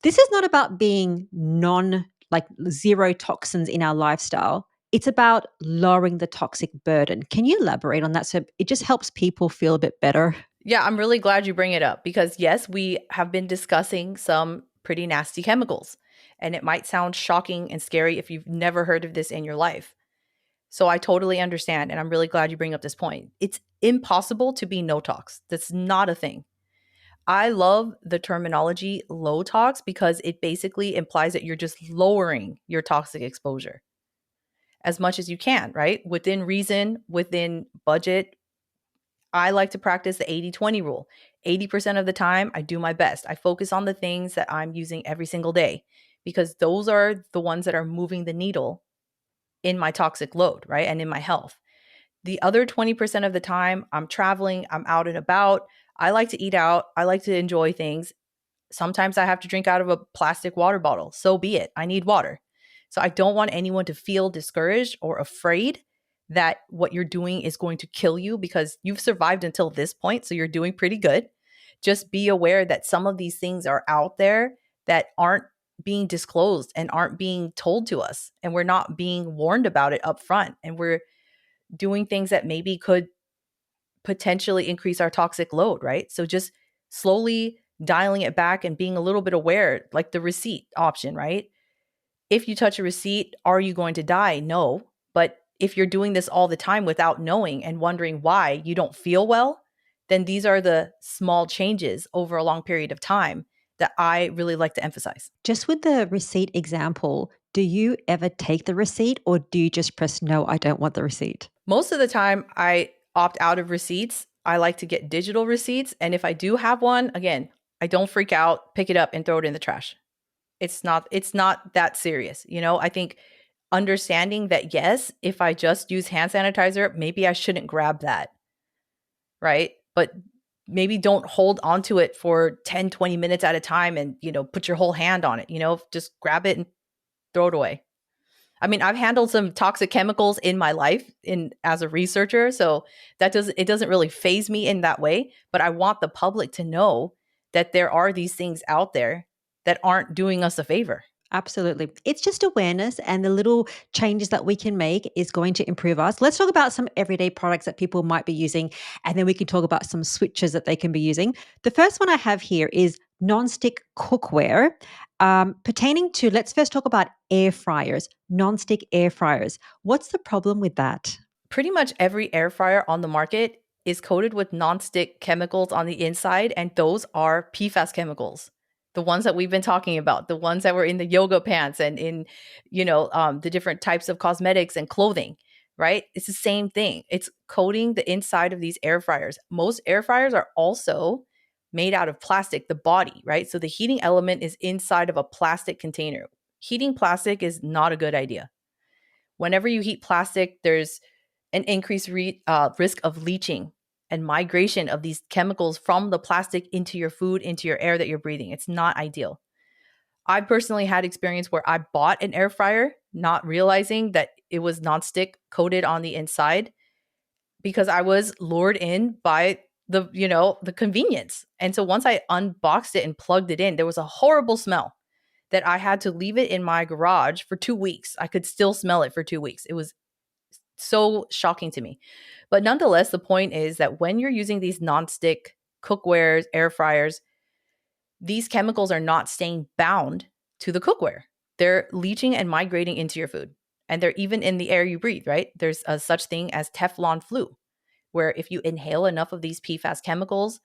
this is not about being like zero toxins in our lifestyle. It's about lowering the toxic burden. Can you elaborate on that so it just helps people feel a bit better? Yeah, I'm really glad you bring it up because, yes, we have been discussing some pretty nasty chemicals. And it might sound shocking and scary if you've never heard of this in your life. So I totally understand. And I'm really glad you bring up this point. It's impossible to be no tox. That's not a thing. I love the terminology low tox because it basically implies that you're just lowering your toxic exposure as much as you can, right? Within reason, within budget. I like to practice the 80-20 rule. 80% of the time, I do my best. I focus on the things that I'm using every single day because those are the ones that are moving the needle in my toxic load, right? And in my health. The other 20% of the time, I'm traveling, I'm out and about. I like to eat out. I like to enjoy things. Sometimes I have to drink out of a plastic water bottle. So be it. I need water. So I don't want anyone to feel discouraged or afraid that what you're doing is going to kill you because you've survived until this point. So you're doing pretty good. Just be aware that some of these things are out there that aren't being disclosed and aren't being told to us. And we're not being warned about it up front. And we're doing things that maybe could potentially increase our toxic load, right? So just slowly dialing it back and being a little bit aware, like the receipt option, right? If you touch a receipt, are you going to die? No. But if you're doing this all the time without knowing and wondering why you don't feel well, then these are the small changes over a long period of time that I really like to emphasize. Just with the receipt example, do you ever take the receipt or do you just press no, I don't want the receipt? Most of the time, I opt out of receipts. I like to get digital receipts. And if I do have one, again, I don't freak out, pick it up and throw it in the trash. It's not that serious. I think understanding that, yes, if I just use hand sanitizer, maybe I shouldn't grab that, right? But maybe don't hold onto it for 10, 20 minutes at a time and, put your whole hand on it, just grab it and throw it away. I mean, I've handled some toxic chemicals in my life as a researcher, so it doesn't really faze me in that way, but I want the public to know that there are these things out there that aren't doing us a favor. Absolutely. It's just awareness, and the little changes that we can make is going to improve us. Let's talk about some everyday products that people might be using, and then we can talk about some switches that they can be using. The first one I have here is non-stick cookware. Pertaining to, let's first talk about air fryers, non-stick air fryers. What's the problem with that? Pretty much every air fryer on the market is coated with nonstick chemicals on the inside, and those are PFAS chemicals. The ones that we've been talking about, the ones that were in the yoga pants and in, the different types of cosmetics and clothing, right? It's the same thing. It's coating the inside of these air fryers. Most air fryers are also made out of plastic, the body, right? So the heating element is inside of a plastic container. Heating plastic is not a good idea. Whenever you heat plastic, there's an increased risk of leaching and migration of these chemicals from the plastic into your food, into your air that you're breathing. It's not ideal. I personally had experience where I bought an air fryer, not realizing that it was nonstick coated on the inside because I was lured in by the convenience. And so once I unboxed it and plugged it in, there was a horrible smell that I had to leave it in my garage for 2 weeks. I could still smell it for 2 weeks. It was so shocking to me. But nonetheless, the point is that when you're using these nonstick cookwares, air fryers, these chemicals are not staying bound to the cookware. They're leaching and migrating into your food. And they're even in the air you breathe, right? There's a such thing as Teflon flu, where if you inhale enough of these PFAS chemicals,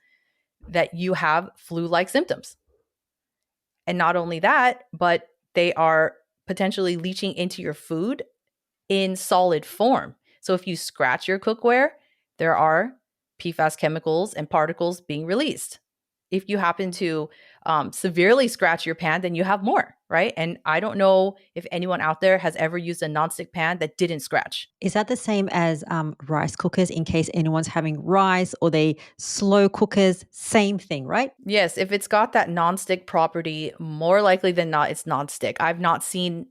that you have flu-like symptoms. And not only that, but they are potentially leaching into your food in solid form. So if you scratch your cookware, there are PFAS chemicals and particles being released. If you happen to severely scratch your pan, then you have more, right? And I don't know if anyone out there has ever used a nonstick pan that didn't scratch. Is that the same as rice cookers in case anyone's having rice or they slow cookers? Same thing, right? Yes, if it's got that nonstick property, more likely than not, it's nonstick. I've not seen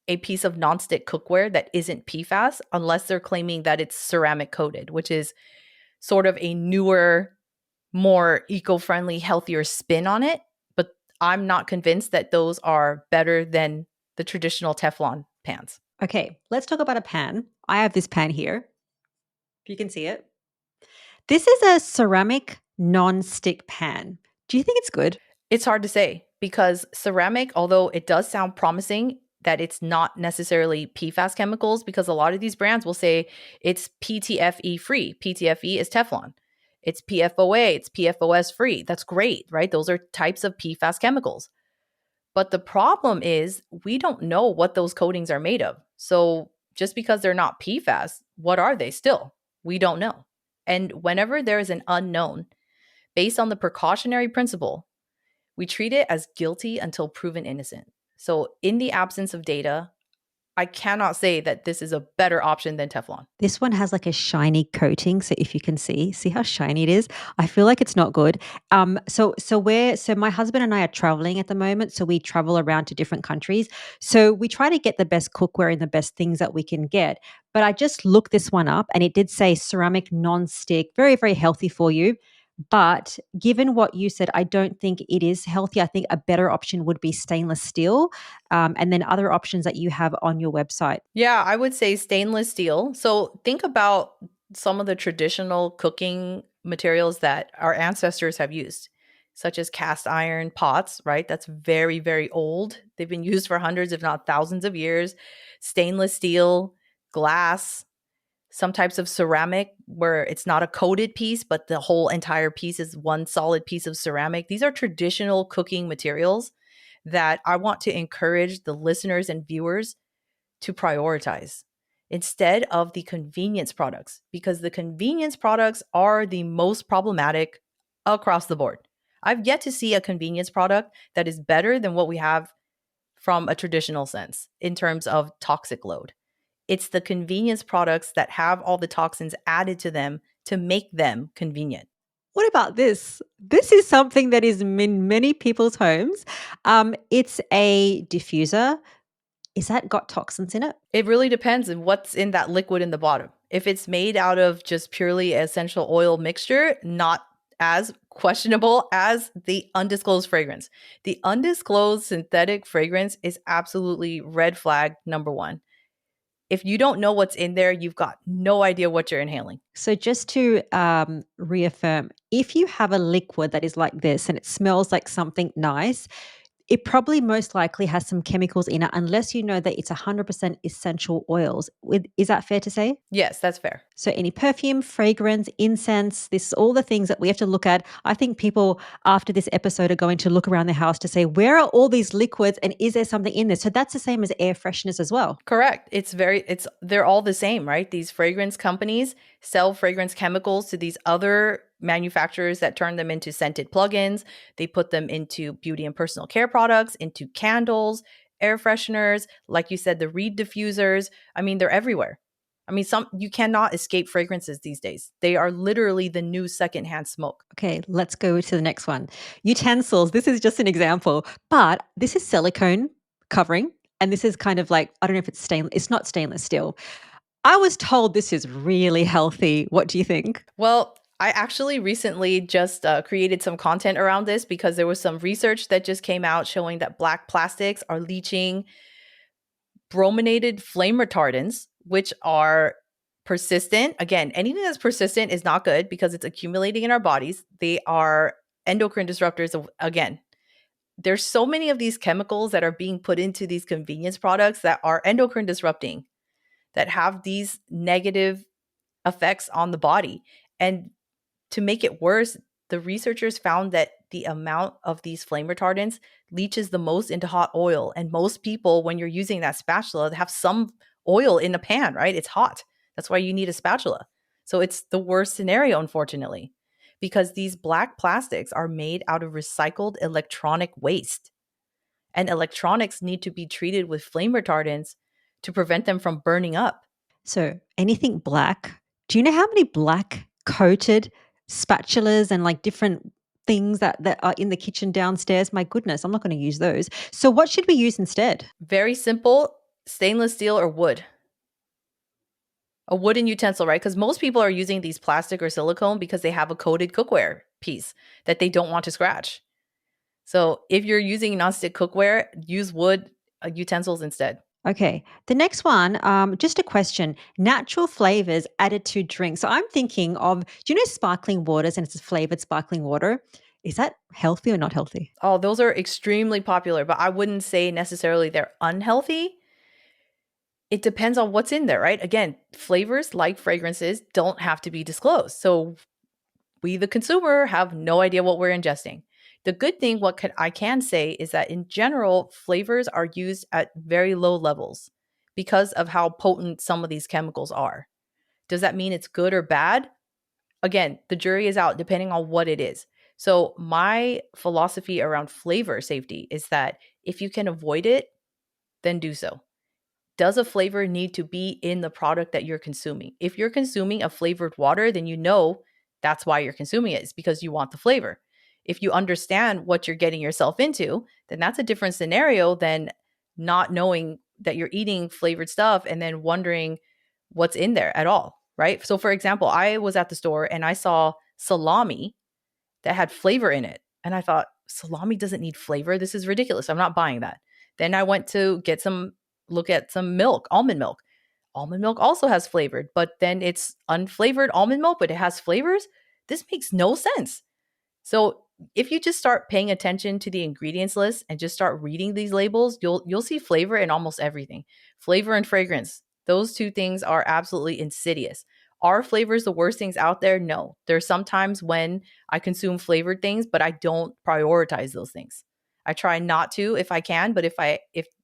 a piece of nonstick cookware that isn't PFAS unless they're claiming that it's ceramic coated, which is sort of a newer, more eco-friendly, healthier spin on it. But I'm not convinced that those are better than the traditional Teflon pans. Okay, let's talk about a pan. I have this pan here. If you can see it. This is a ceramic non-stick pan. Do you think it's good? It's hard to say because ceramic, although it does sound promising, that it's not necessarily PFAS chemicals, because a lot of these brands will say it's PTFE free. PTFE is Teflon. It's PFOA, it's PFOS free. That's great, right? Those are types of PFAS chemicals. But the problem is we don't know what those coatings are made of. So just because they're not PFAS, what are they still? We don't know. And whenever there is an unknown, based on the precautionary principle, we treat it as guilty until proven innocent. So in the absence of data, I cannot say that this is a better option than Teflon. This one has like a shiny coating. So if you can see how shiny it is. I feel like it's not good. So my husband and I are traveling at the moment. So we travel around to different countries. So we try to get the best cookware and the best things that we can get. But I just looked this one up and it did say ceramic non-stick, very, very healthy for you. But given what you said, I don't think it is healthy. I think a better option would be stainless steel, and then other options that you have on your website. Yeah, I would say stainless steel. So think about some of the traditional cooking materials that our ancestors have used, such as cast iron pots, right? That's very, very old. They've been used for hundreds, if not thousands of years. Stainless steel, glass, some types of ceramic where it's not a coated piece, but the whole entire piece is one solid piece of ceramic. These are traditional cooking materials that I want to encourage the listeners and viewers to prioritize instead of the convenience products, because the convenience products are the most problematic across the board. I've yet to see a convenience product that is better than what we have from a traditional sense in terms of toxic load. It's the convenience products that have all the toxins added to them to make them convenient. What about this? This is something that is in many people's homes. It's a diffuser. Is that got toxins in it? It really depends on what's in that liquid in the bottom. If it's made out of just purely essential oil mixture, not as questionable as the undisclosed fragrance. The undisclosed synthetic fragrance is absolutely red flag number one. If you don't know what's in there, you've got no idea what you're inhaling. So just to reaffirm, if you have a liquid that is like this and it smells like something nice, it probably most likely has some chemicals in it, unless you know that it's 100% essential oils. Is that fair to say? Yes, that's fair. So any perfume, fragrance, incense, this is all the things that we have to look at. I think people after this episode are going to look around their house to say, where are all these liquids and is there something in there? So that's the same as air fresheners as well. Correct. They're all the same, right? These fragrance companies sell fragrance chemicals to these other manufacturers that turn them into scented plugins. They put them into beauty and personal care products, into candles, air fresheners, like you said, the reed diffusers. I mean, they're everywhere. I mean, you cannot escape fragrances these days. They are literally the new secondhand smoke. Okay, let's go to the next one. Utensils. This is just an example, but this is silicone covering. And this is kind of like, I don't know if it's stainless. It's not stainless steel. I was told this is really healthy. What do you think? Well, I actually recently just created some content around this because there was some research that just came out showing that black plastics are leaching brominated flame retardants, which are persistent. Again, anything that's persistent is not good because it's accumulating in our bodies. They are endocrine disruptors. Again, there's so many of these chemicals that are being put into these convenience products that are endocrine disrupting, that have these negative effects on the body. And to make it worse, the researchers found that the amount of these flame retardants leaches the most into hot oil. And most people, when you're using that spatula, they have some oil in the pan, right? It's hot. That's why you need a spatula. So it's the worst scenario, unfortunately. because these black plastics are made out of recycled electronic waste. And electronics need to be treated with flame retardants to prevent them from burning up. So anything black, do you know how many black coated spatulas and like different things that are in the kitchen downstairs? My goodness, I'm not going to use those. So what should we use instead? Very simple, stainless steel or wood. A wooden utensil, right? Because most people are using these plastic or silicone because they have a coated cookware piece that they don't want to scratch. So if you're using nonstick cookware, use wood utensils instead. Okay. The next one, just a question. Natural flavors added to drinks. So I'm thinking of, do you know sparkling waters and it's flavored sparkling water? Is that healthy or not healthy? Oh, those are extremely popular, but I wouldn't say necessarily they're unhealthy. It depends on what's in there, right? Again, flavors like fragrances don't have to be disclosed. So we, the consumer, have no idea what we're ingesting. The good thing, I can say is that in general, flavors are used at very low levels because of how potent some of these chemicals are. Does that mean it's good or bad? Again, the jury is out depending on what it is. So my philosophy around flavor safety is that if you can avoid it, then do so. Does a flavor need to be in the product that you're consuming? If you're consuming a flavored water, then you know that's why you're consuming it. It's because you want the flavor. If you understand what you're getting yourself into, then that's a different scenario than not knowing that you're eating flavored stuff and then wondering what's in there at all, right? So for example, I was at the store and I saw salami that had flavor in it. And I thought, salami doesn't need flavor. This is ridiculous. I'm not buying that. Then I went to look at some milk, almond milk. Almond milk also has flavored, but then it's unflavored almond milk, but it has flavors. This makes no sense. So if you just start paying attention to the ingredients list and just start reading these labels, you'll see flavor in almost everything. Flavor and fragrance, those two things are absolutely insidious. Are flavors the worst things out there? No. There's sometimes when I consume flavored things, but I don't prioritize those things. I try not to if I can, but if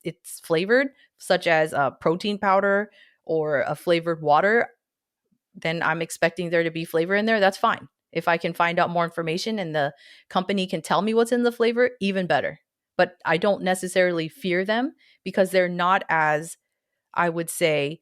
it's flavored, such as a protein powder or a flavored water, then I'm expecting there to be flavor in there. That's fine. If I can find out more information and the company can tell me what's in the flavor, even better. But I don't necessarily fear them because they're not as, I would say,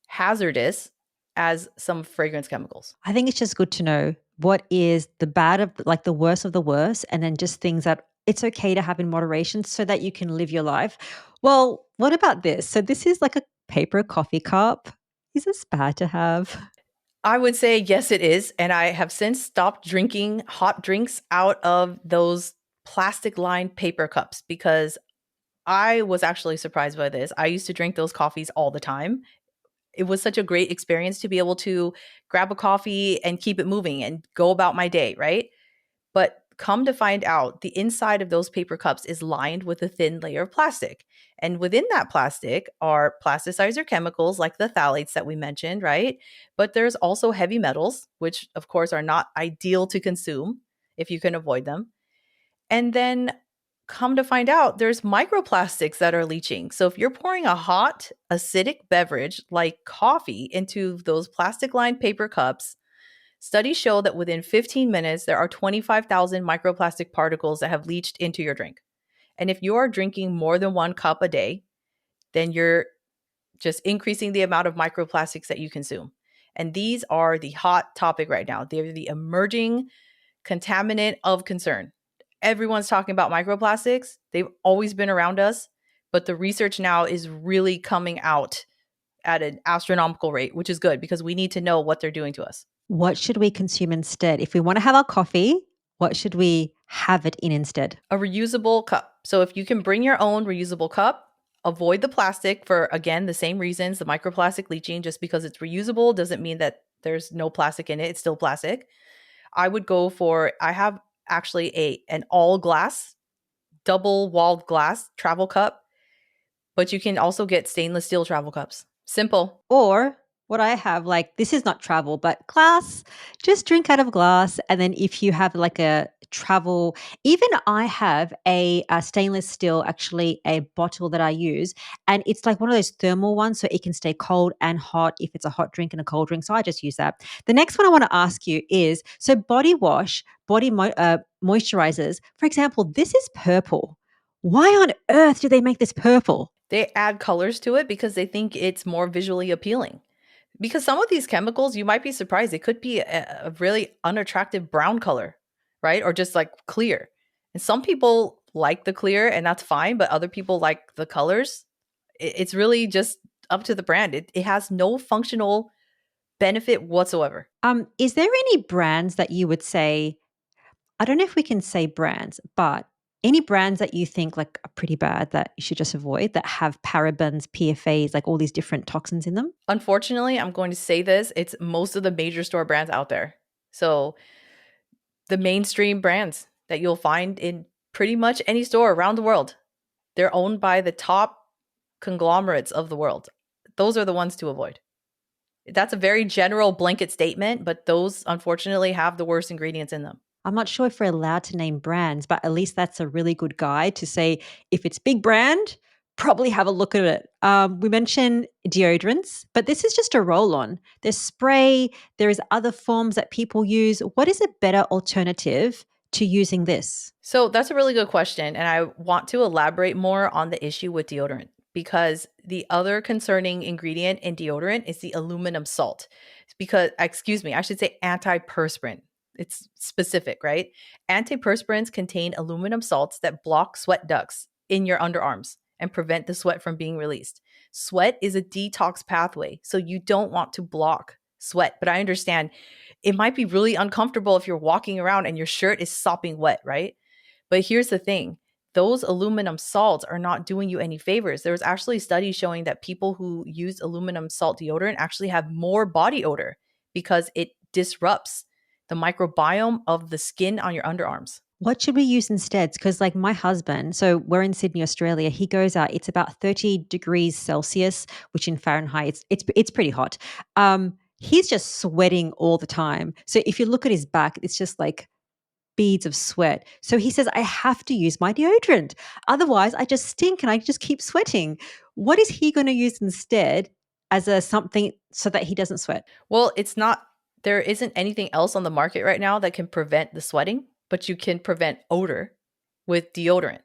hazardous as some fragrance chemicals. I think it's just good to know what is the bad of like the worst of the worst, and then just things that it's okay to have in moderation so that you can live your life. Well, what about this? So this is like a paper coffee cup. Is this bad to have? I would say yes, it is. And I have since stopped drinking hot drinks out of those plastic lined paper cups because I was actually surprised by this. I used to drink those coffees all the time. It was such a great experience to be able to grab a coffee and keep it moving and go about my day, right? But come to find out, the inside of those paper cups is lined with a thin layer of plastic. And within that plastic are plasticizer chemicals like the phthalates that we mentioned, right? But there's also heavy metals, which of course are not ideal to consume if you can avoid them. And then come to find out, there's microplastics that are leaching. So if you're pouring a hot, acidic beverage like coffee into those plastic lined paper cups, studies show that within 15 minutes, there are 25,000 microplastic particles that have leached into your drink. And if you are drinking more than 1 cup a day, then you're just increasing the amount of microplastics that you consume. And these are the hot topic right now. They're the emerging contaminant of concern. Everyone's talking about microplastics. They've always been around us, but the research now is really coming out at an astronomical rate, which is good because we need to know what they're doing to us. What should we consume instead? If we want to have our coffee, what should we have it in instead? A reusable cup. So if you can bring your own reusable cup, avoid the plastic for, again, the same reasons, the microplastic leaching. Just because it's reusable doesn't mean that there's no plastic in it. It's still plastic. I would go for, I have actually an all glass, double walled glass travel cup, but you can also get stainless steel travel cups. Simple. Or What I have, like, this is not travel, but glass, just drink out of glass. And then if you have like a travel, even I have a stainless steel, actually a bottle that I use, and it's like one of those thermal ones, so it can stay cold and hot if it's a hot drink and a cold drink. So I just use that. The next one I want to ask you is, so body wash, moisturizers, for example, this is purple. Why on earth do they make this purple? They add colors to it because they think it's more visually appealing. Because some of these chemicals, you might be surprised, it could be a really unattractive brown color, right? Or just like clear. And some people like the clear and that's fine, but other people like the colors. It's really just up to the brand. It has no functional benefit whatsoever. Is there any brands that you would say, I don't know if we can say brands, but any brands that you think like are pretty bad that you should just avoid that have parabens, PFAs, like all these different toxins in them? Unfortunately, I'm going to say this, it's most of the major store brands out there. So the mainstream brands that you'll find in pretty much any store around the world, they're owned by the top conglomerates of the world. Those are the ones to avoid. That's a very general blanket statement, but those unfortunately have the worst ingredients in them. I'm not sure if we're allowed to name brands, but at least that's a really good guide to say if it's big brand, probably have a look at it. We mentioned deodorants, but this is just a roll on. There's spray, there is other forms that people use. What is a better alternative to using this? So that's a really good question. And I want to elaborate more on the issue with deodorant because the other concerning ingredient in deodorant is the aluminum salt. Because, excuse me, I should say antiperspirant. It's specific, right? Antiperspirants contain aluminum salts that block sweat ducts in your underarms and prevent the sweat from being released. Sweat is a detox pathway, so you don't want to block sweat. But I understand it might be really uncomfortable if you're walking around and your shirt is sopping wet, right? But here's the thing. Those aluminum salts are not doing you any favors. There was actually studies showing that people who use aluminum salt deodorant actually have more body odor because it disrupts the microbiome of the skin on your underarms. What should we use instead? Because like my husband, so we're in Sydney, Australia. He goes out. It's about 30 degrees Celsius, which in Fahrenheit, it's pretty hot. He's just sweating all the time. So if you look at his back, it's just like beads of sweat. So he says, I have to use my deodorant. Otherwise, I just stink and I just keep sweating. What is he going to use instead as a something so that he doesn't sweat? Well, there isn't anything else on the market right now that can prevent the sweating, but you can prevent odor with deodorant.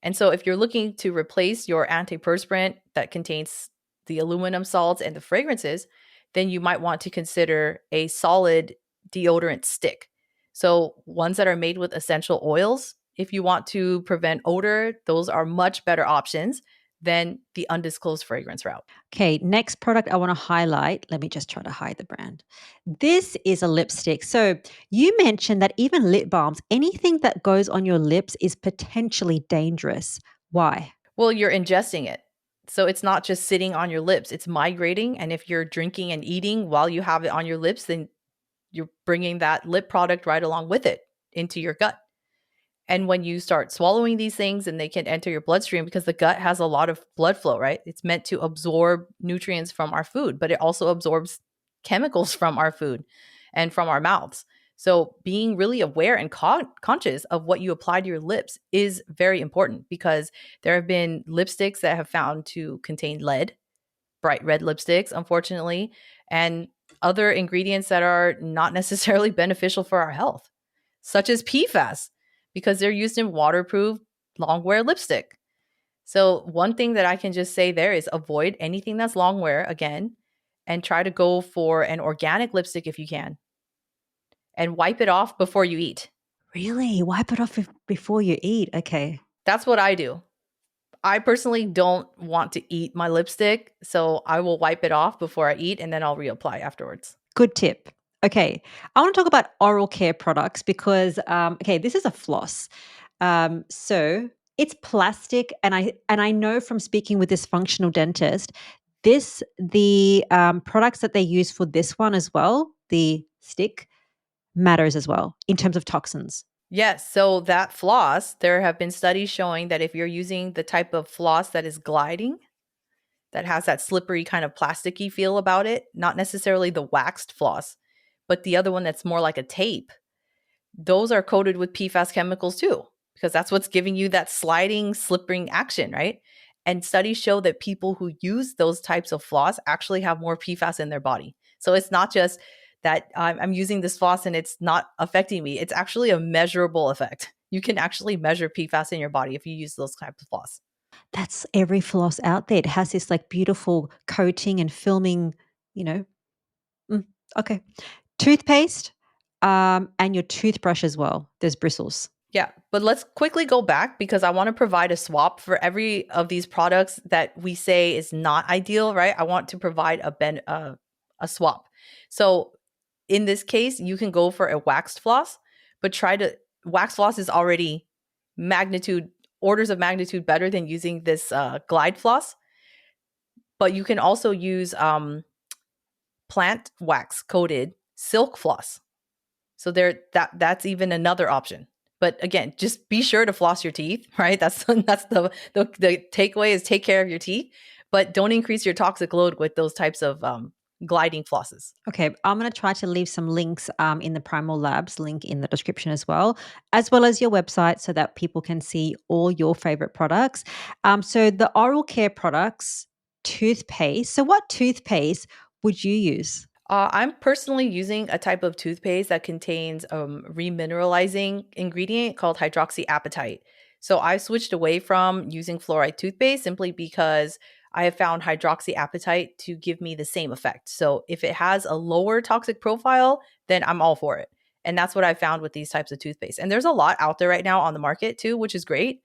And so if you're looking to replace your antiperspirant that contains the aluminum salts and the fragrances, then you might want to consider a solid deodorant stick. So ones that are made with essential oils, if you want to prevent odor, those are much better options than the undisclosed fragrance route. Okay, next product I want to highlight. Let me just try to hide the brand. This is a lipstick. So you mentioned that even lip balms, anything that goes on your lips is potentially dangerous. Why? Well, you're ingesting it. So it's not just sitting on your lips, it's migrating. And if you're drinking and eating while you have it on your lips, then you're bringing that lip product right along with it into your gut. And when you start swallowing these things and they can enter your bloodstream because the gut has a lot of blood flow, right? It's meant to absorb nutrients from our food, but it also absorbs chemicals from our food and from our mouths. So being really aware and conscious of what you apply to your lips is very important because there have been lipsticks that have found to contain lead, bright red lipsticks, unfortunately, and other ingredients that are not necessarily beneficial for our health, such as PFAS, because they're used in waterproof long wear lipstick. So one thing that I can just say there is avoid anything that's long wear again, and try to go for an organic lipstick if you can, and wipe it off before you eat. Really? Wipe it off before you eat. Okay. That's what I do. I personally don't want to eat my lipstick, so I will wipe it off before I eat and then I'll reapply afterwards. Good tip. Okay. I want to talk about oral care products because, okay, this is a floss. So it's plastic. And I know from speaking with this functional dentist, the products that they use for this one as well, the stick, matters as well in terms of toxins. Yes, so that floss, there have been studies showing that if you're using the type of floss that is gliding, that has that slippery kind of plasticky feel about it, not necessarily the waxed floss, but the other one that's more like a tape. Those are coated with PFAS chemicals too, because that's what's giving you that sliding, slipping action, right? And studies show that people who use those types of floss actually have more PFAS in their body. So it's not just that I'm using this floss and it's not affecting me. It's actually a measurable effect. You can actually measure PFAS in your body if you use those types of floss. That's every floss out there. It has this like beautiful coating and filming, you know. Mm, okay. Toothpaste and your toothbrush as well. There's bristles. Yeah, but let's quickly go back because I want to provide a swap for every of these products that we say is not ideal, right? I want to provide a swap. So in this case, you can go for a waxed floss, but wax floss is already orders of magnitude better than using this glide floss. But you can also use plant wax coated silk floss. So that's even another option. But again, just be sure to floss your teeth, right? That's the takeaway is take care of your teeth, but don't increase your toxic load with those types of gliding flosses. Okay, I'm going to try to leave some links in the Primal Labs link in the description as well as your website so that people can see all your favorite products. So the oral care products, toothpaste. So what toothpaste would you use? I'm personally using a type of toothpaste that contains remineralizing ingredient called hydroxyapatite. So I switched away from using fluoride toothpaste simply because I have found hydroxyapatite to give me the same effect. So if it has a lower toxic profile, then I'm all for it. And that's what I found with these types of toothpaste. And there's a lot out there right now on the market too, which is great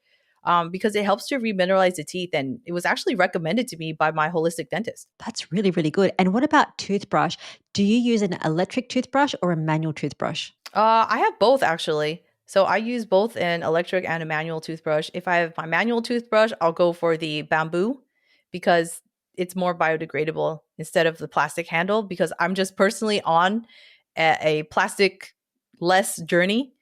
because it helps to remineralize the teeth. And it was actually recommended to me by my holistic dentist. That's really, really good. And what about toothbrush? Do you use an electric toothbrush or a manual toothbrush? I have both actually. So I use both an electric and a manual toothbrush. If I have my manual toothbrush, I'll go for the bamboo because it's more biodegradable instead of the plastic handle because I'm just personally on a plastic less journey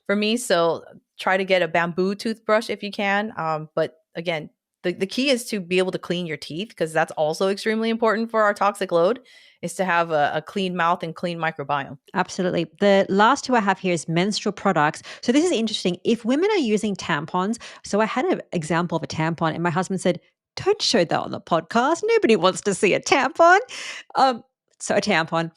for me. So try to get a bamboo toothbrush if you can. But again, the key is to be able to clean your teeth because that's also extremely important for our toxic load is to have a clean mouth and clean microbiome. Absolutely. The last two I have here is menstrual products. So this is interesting. If women are using tampons, so I had an example of a tampon and my husband said, don't show that on the podcast. Nobody wants to see a tampon. So a tampon.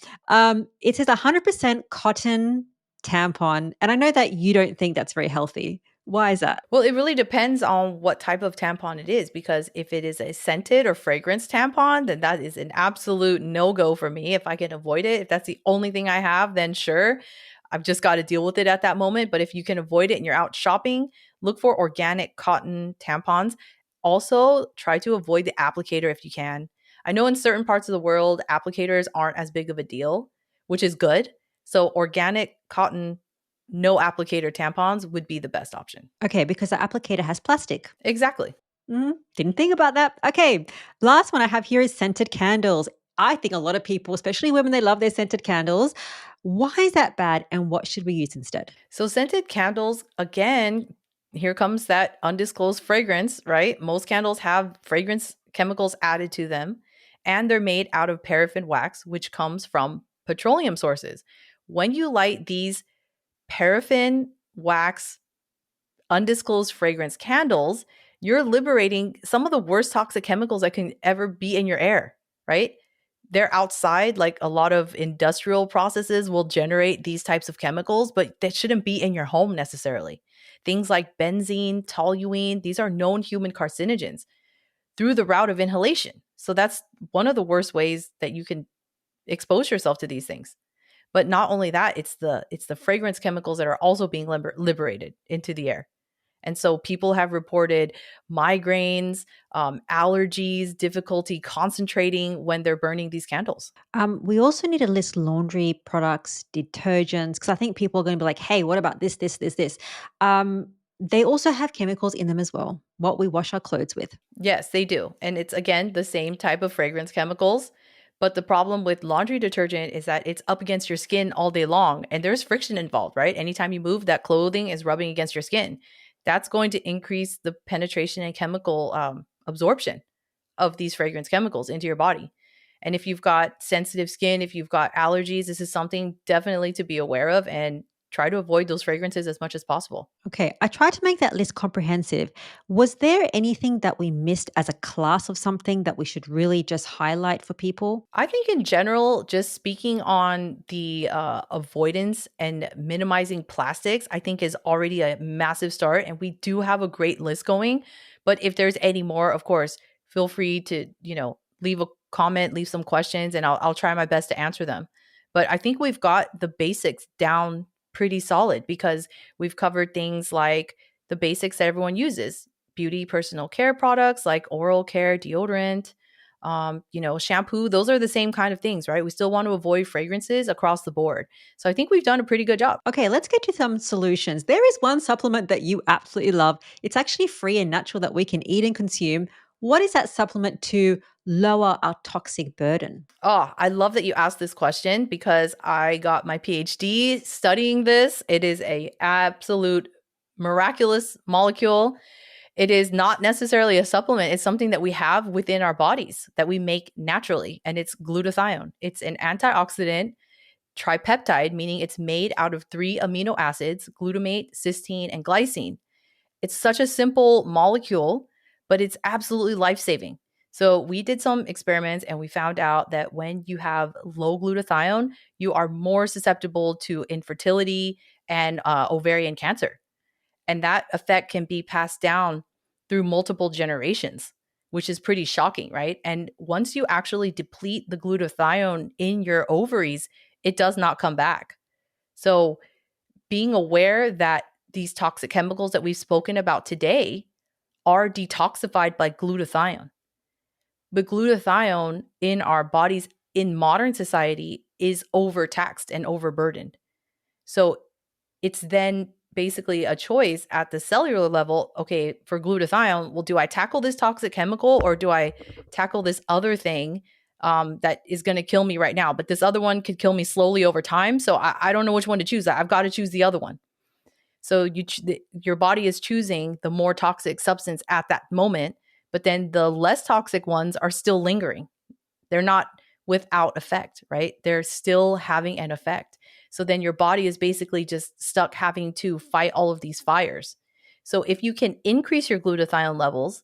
It says 100% cotton tampon. And I know that you don't think that's very healthy. Why is that? Well, it really depends on what type of tampon it is because if it is a scented or fragrance tampon, then that is an absolute no-go for me. If I can avoid it, if that's the only thing I have, then sure, I've just got to deal with it at that moment. But if you can avoid it and you're out shopping, look for organic cotton tampons. Also, try to avoid the applicator if you can. I know in certain parts of the world, applicators aren't as big of a deal, which is good. So organic cotton no applicator tampons would be the best option. Okay, because the applicator has plastic. Exactly. Didn't think about that. Okay, last one I have here is scented candles. I think a lot of people, especially women, they love their scented candles. Why is that bad and what should we use instead? So scented candles, again, here comes that undisclosed fragrance, right? Most candles have fragrance chemicals added to them, and they're made out of paraffin wax, which comes from petroleum sources. When you light these paraffin wax undisclosed fragrance candles, you're liberating some of the worst toxic chemicals that can ever be in your air, right? They're outside, like a lot of industrial processes will generate these types of chemicals, but that shouldn't be in your home necessarily. Things like benzene, toluene, these are known human carcinogens through the route of inhalation. So that's one of the worst ways that you can expose yourself to these things. But not only that, it's the fragrance chemicals that are also being liberated into the air. And so people have reported migraines, allergies, difficulty concentrating when they're burning these candles. We also need to list laundry products, detergents, because I think people are going to be like, hey, what about this, this, this, this? They also have chemicals in them as well, what we wash our clothes with. Yes, they do. And it's, again, the same type of fragrance chemicals. But the problem with laundry detergent is that it's up against your skin all day long and there's friction involved, right? Anytime you move, that clothing is rubbing against your skin. That's going to increase the penetration and chemical absorption of these fragrance chemicals into your body. And if you've got sensitive skin, if you've got allergies, this is something definitely to be aware of and try to avoid those fragrances as much as possible. Okay, I tried to make that list comprehensive. Was there anything that we missed as a class of something that we should really just highlight for people? I think in general, just speaking on the avoidance and minimizing plastics, I think is already a massive start. And we do have a great list going. But if there's any more, of course, feel free to, leave a comment, leave some questions, and I'll try my best to answer them. But I think we've got the basics down pretty solid because we've covered things like the basics that everyone uses: beauty, personal care products like oral care, deodorant, shampoo. Those are the same kind of things, right? We still want to avoid fragrances across the board. So I think we've done a pretty good job. Okay, let's get to some solutions. There is one supplement that you absolutely love. It's actually free and natural that we can eat and consume. What is that supplement to lower our toxic burden? Oh, I love that you asked this question because I got my PhD studying this. It is a absolute miraculous molecule. It is not necessarily a supplement. It's something that we have within our bodies that we make naturally, and it's glutathione. It's an antioxidant tripeptide, meaning it's made out of 3 amino acids: glutamate, cysteine, and glycine. It's such a simple molecule, but it's absolutely life-saving. So we did some experiments and we found out that when you have low glutathione, you are more susceptible to infertility and ovarian cancer. And that effect can be passed down through multiple generations, which is pretty shocking, right? And once you actually deplete the glutathione in your ovaries, it does not come back. So being aware that these toxic chemicals that we've spoken about today are detoxified by glutathione. But glutathione in our bodies in modern society is overtaxed and overburdened. So it's then basically a choice at the cellular level. Okay, for glutathione, well, do I tackle this toxic chemical or do I tackle this other thing that is going to kill me right now? But this other one could kill me slowly over time. So I don't know which one to choose. I've got to choose the other one. So your body is choosing the more toxic substance at that moment, but then the less toxic ones are still lingering. They're not without effect, right? They're still having an effect. So then your body is basically just stuck having to fight all of these fires. So if you can increase your glutathione levels,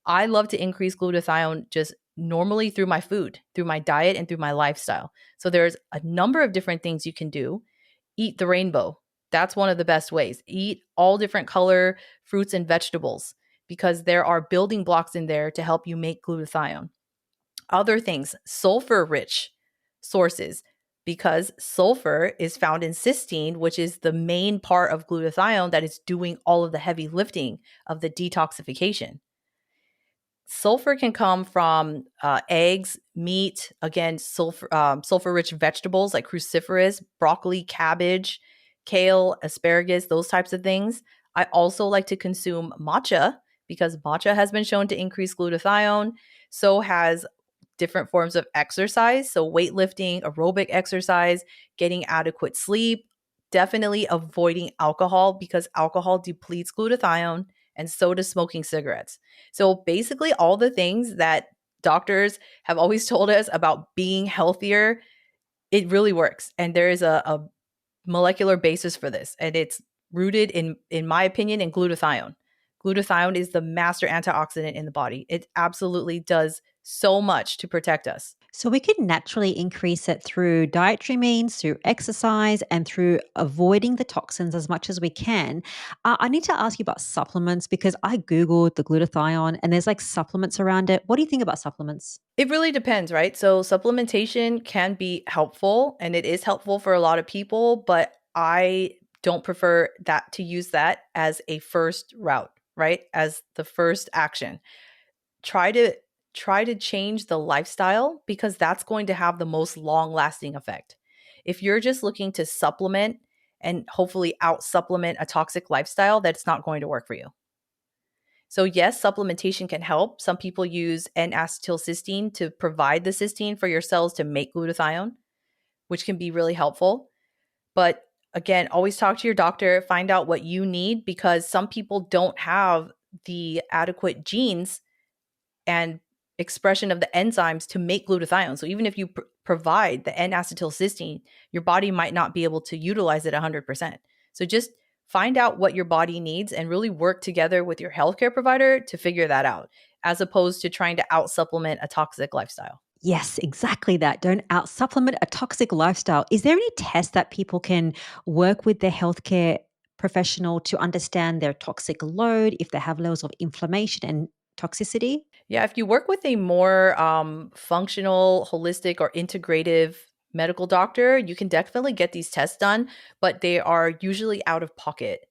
I love to increase glutathione just normally through my food, through my diet, and through my lifestyle. So there's a number of different things you can do. Eat the rainbow. That's one of the best ways. Eat all different color fruits and vegetables because there are building blocks in there to help you make glutathione. Other things, sulfur rich sources, because sulfur is found in cysteine, which is the main part of glutathione that is doing all of the heavy lifting of the detoxification. Sulfur can come from eggs, meat, again, sulfur-rich vegetables like cruciferous, broccoli, cabbage, kale, asparagus, those types of things. I also like to consume matcha because matcha has been shown to increase glutathione. So has different forms of exercise. So weightlifting, aerobic exercise, getting adequate sleep, definitely avoiding alcohol because alcohol depletes glutathione and so does smoking cigarettes. So basically all the things that doctors have always told us about being healthier, it really works. And there is a molecular basis for this. And it's rooted in my opinion, in glutathione. Glutathione is the master antioxidant in the body. It absolutely does so much to protect us. So we could naturally increase it through dietary means, through exercise, and through avoiding the toxins as much as we can. I need to ask you about supplements because I Googled the glutathione and there's like supplements around it. What do you think about supplements? It really depends, right? So supplementation can be helpful and it is helpful for a lot of people, but I don't prefer that to use that as a first route, right? As the first action. Try to change the lifestyle because that's going to have the most long-lasting effect. If you're just looking to supplement and hopefully out supplement a toxic lifestyle, that's not going to work for you. So yes, supplementation can help. Some people use N-acetylcysteine to provide the cysteine for your cells to make glutathione, which can be really helpful. But again, always talk to your doctor, find out what you need because some people don't have the adequate genes and expression of the enzymes to make glutathione. So even if you provide the N-acetylcysteine, your body might not be able to utilize it 100%. So just find out what your body needs and really work together with your healthcare provider to figure that out, as opposed to trying to out supplement a toxic lifestyle. Yes, exactly that. Don't out supplement a toxic lifestyle. Is there any test that people can work with their healthcare professional to understand their toxic load, if they have levels of inflammation and toxicity? Yeah, if you work with a more functional, holistic, or integrative medical doctor, you can definitely get these tests done, but they are usually out of pocket.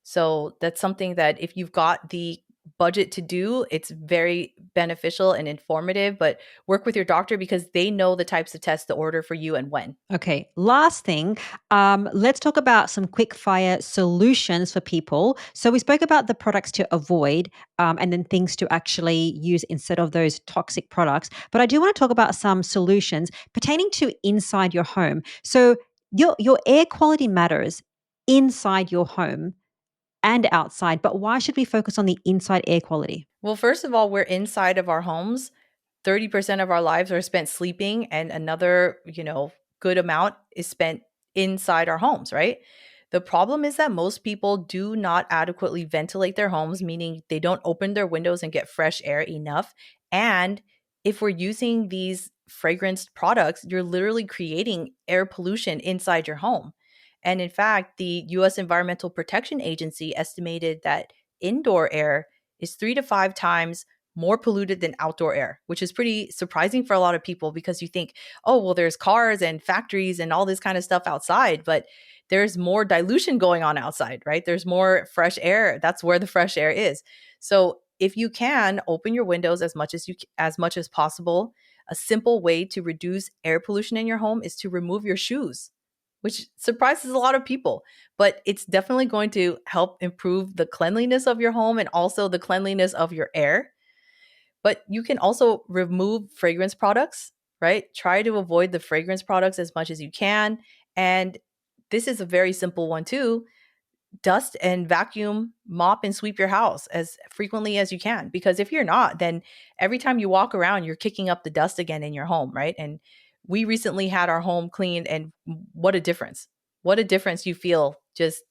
So that's something that if you've got the budget to do, it's very beneficial and informative, but work with your doctor because they know the types of tests to order for you and when. Okay, last thing, let's talk about some quick fire solutions for people. So we spoke about the products to avoid and then things to actually use instead of those toxic products. But I do want to talk about some solutions pertaining to inside your home. So your air quality matters inside your home and outside, but why should we focus on the inside air quality? Well, first of all, we're inside of our homes. 30% of our lives are spent sleeping, and another, good amount is spent inside our homes, right? The problem is that most people do not adequately ventilate their homes, meaning they don't open their windows and get fresh air enough. And if we're using these fragranced products, you're literally creating air pollution inside your home. And in fact, the US Environmental Protection Agency estimated that indoor air is 3 to 5 times more polluted than outdoor air, which is pretty surprising for a lot of people because you think, oh, well, there's cars and factories and all this kind of stuff outside, but there's more dilution going on outside, right? There's more fresh air. That's where the fresh air is. So if you can open your windows as much as possible, a simple way to reduce air pollution in your home is to remove your shoes, which surprises a lot of people, but it's definitely going to help improve the cleanliness of your home and also the cleanliness of your air. But you can also remove fragrance products, right? Try to avoid the fragrance products as much as you can. And this is a very simple one too. Dust and vacuum, mop and sweep your house as frequently as you can. Because if you're not, then every time you walk around, you're kicking up the dust again in your home, right? And we recently had our home cleaned, and what a difference. What a difference you feel. Just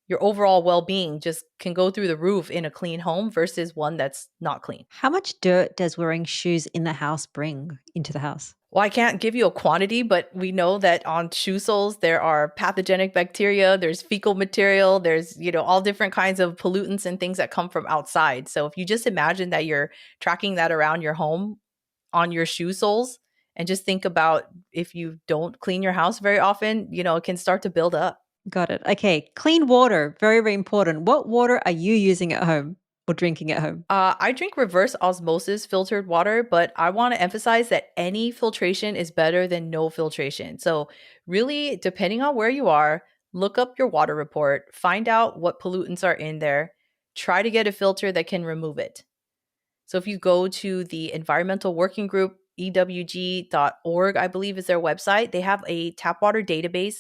your overall well-being just can go through the roof in a clean home versus one that's not clean. How much dirt does wearing shoes in the house bring into the house? Well, I can't give you a quantity, but we know that on shoe soles, there are pathogenic bacteria, there's fecal material, there's, all different kinds of pollutants and things that come from outside. So if you just imagine that you're tracking that around your home on your shoe soles, and just think about if you don't clean your house very often, it can start to build up. Got it. Okay. Clean water, very, very important. What water are you using at home or drinking at home? I drink reverse osmosis filtered water, but I want to emphasize that any filtration is better than no filtration. So, really, depending on where you are, look up your water report, find out what pollutants are in there, try to get a filter that can remove it. So, if you go to the Environmental Working Group, ewg.org, I believe is their website, they have a tap water database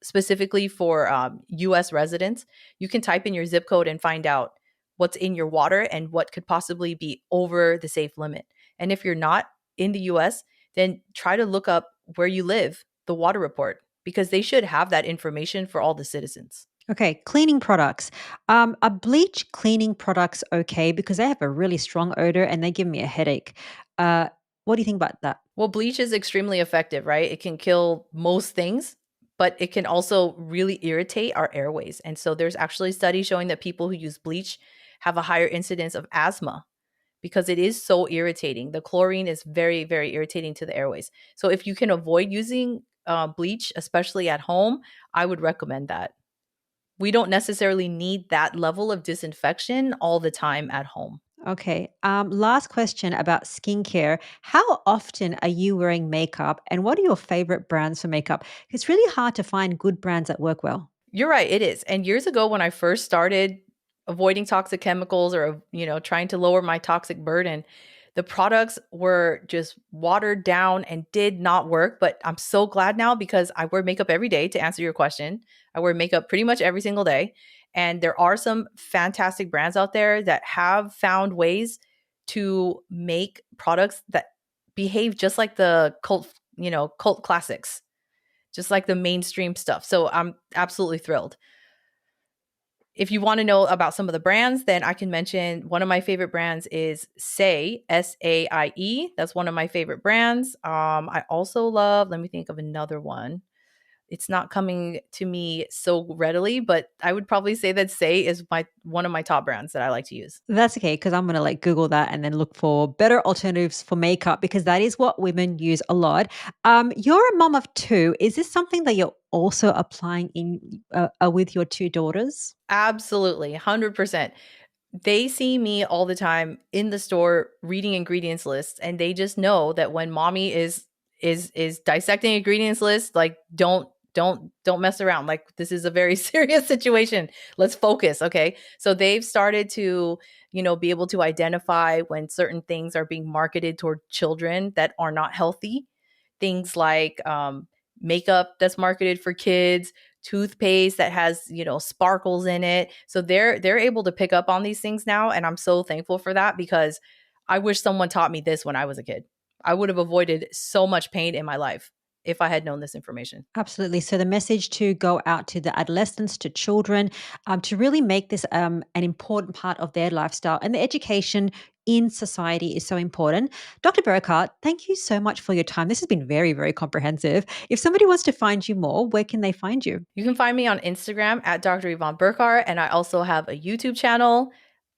specifically for US residents. You can type in your zip code and find out what's in your water and what could possibly be over the safe limit. And if you're not in the US, then try to look up where you live, the water report, because they should have that information for all the citizens. Okay, cleaning products. Are bleach cleaning products okay? Because they have a really strong odor and they give me a headache. What do you think about that? Well, bleach is extremely effective, right? It can kill most things, but it can also really irritate our airways. And so there's actually studies showing that people who use bleach have a higher incidence of asthma because it is so irritating. The chlorine is very, very irritating to the airways. So if you can avoid using bleach, especially at home, I would recommend that. We don't necessarily need that level of disinfection all the time at home. Okay. Last question about skincare. How often are you wearing makeup and what are your favorite brands for makeup? It's really hard to find good brands that work well. You're right, it is. And years ago when I first started avoiding toxic chemicals or, trying to lower my toxic burden, the products were just watered down and did not work. But I'm so glad now because I wear makeup every day to answer your question. I wear makeup pretty much every single day. And there are some fantastic brands out there that have found ways to make products that behave just like the cult classics, just like the mainstream stuff. So I'm absolutely thrilled. If you want to know about some of the brands, then I can mention one of my favorite brands is Saie, Saie. That's one of my favorite brands. I also love, let me think of another one. It's not coming to me so readily, but I would probably say that Saie is one of my top brands that I like to use. That's okay, because I'm going to like Google that and then look for better alternatives for makeup, because that is what women use a lot. You're a mom of two. Is this something that you're also applying in with your two daughters? Absolutely, 100%. They see me all the time in the store reading ingredients lists, and they just know that when mommy is dissecting ingredients lists, like don't mess around. Like, this is a very serious situation. Let's focus, okay? So they've started to, be able to identify when certain things are being marketed toward children that are not healthy. Things like makeup that's marketed for kids, toothpaste that has, sparkles in it. So they're able to pick up on these things now, and I'm so thankful for that, because I wish someone taught me this when I was a kid. I would have avoided so much pain in my life if I had known this information. Absolutely. So the message to go out to the adolescents, to children, to really make this an important part of their lifestyle, and the education in society is so important. Dr. Burkart, thank you so much for your time. This has been very, very comprehensive. If somebody wants to find you more, where can they find you? You can find me on Instagram at Dr. Yvonne Burkart, and I also have a YouTube channel,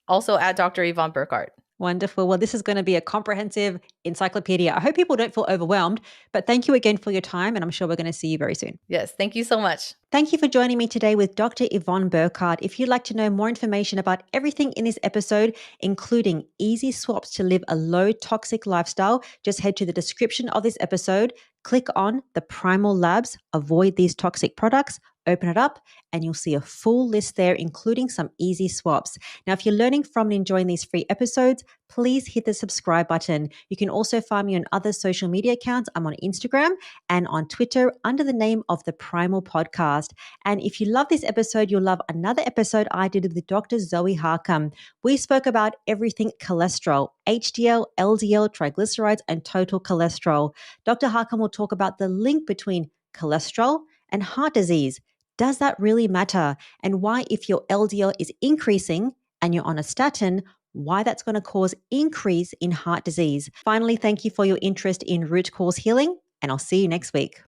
also at Dr. Yvonne Burkart. Wonderful. Well, this is going to be a comprehensive encyclopedia. I hope people don't feel overwhelmed, but thank you again for your time, and I'm sure we're going to see you very soon. Yes, thank you so much. Thank you for joining me today with Dr. Yvonne Burkart. If you'd like to know more information about everything in this episode, including easy swaps to live a low toxic lifestyle, just head to the description of this episode, click on the Primal Labs, Avoid These Toxic Products, open it up, and you'll see a full list there, including some easy swaps. Now, if you're learning from and enjoying these free episodes, please hit the subscribe button. You can also find me on other social media accounts. I'm on Instagram and on Twitter under the name of the Primal Podcast. And if you love this episode, you'll love another episode I did with Dr. Zoe Harcum. We spoke about everything cholesterol, HDL, LDL, triglycerides, and total cholesterol. Dr. Harcum will talk about the link between cholesterol and heart disease. Does that really matter? And why, if your LDL is increasing and you're on a statin, why that's going to cause increase in heart disease. Finally, thank you for your interest in root cause healing, and I'll see you next week.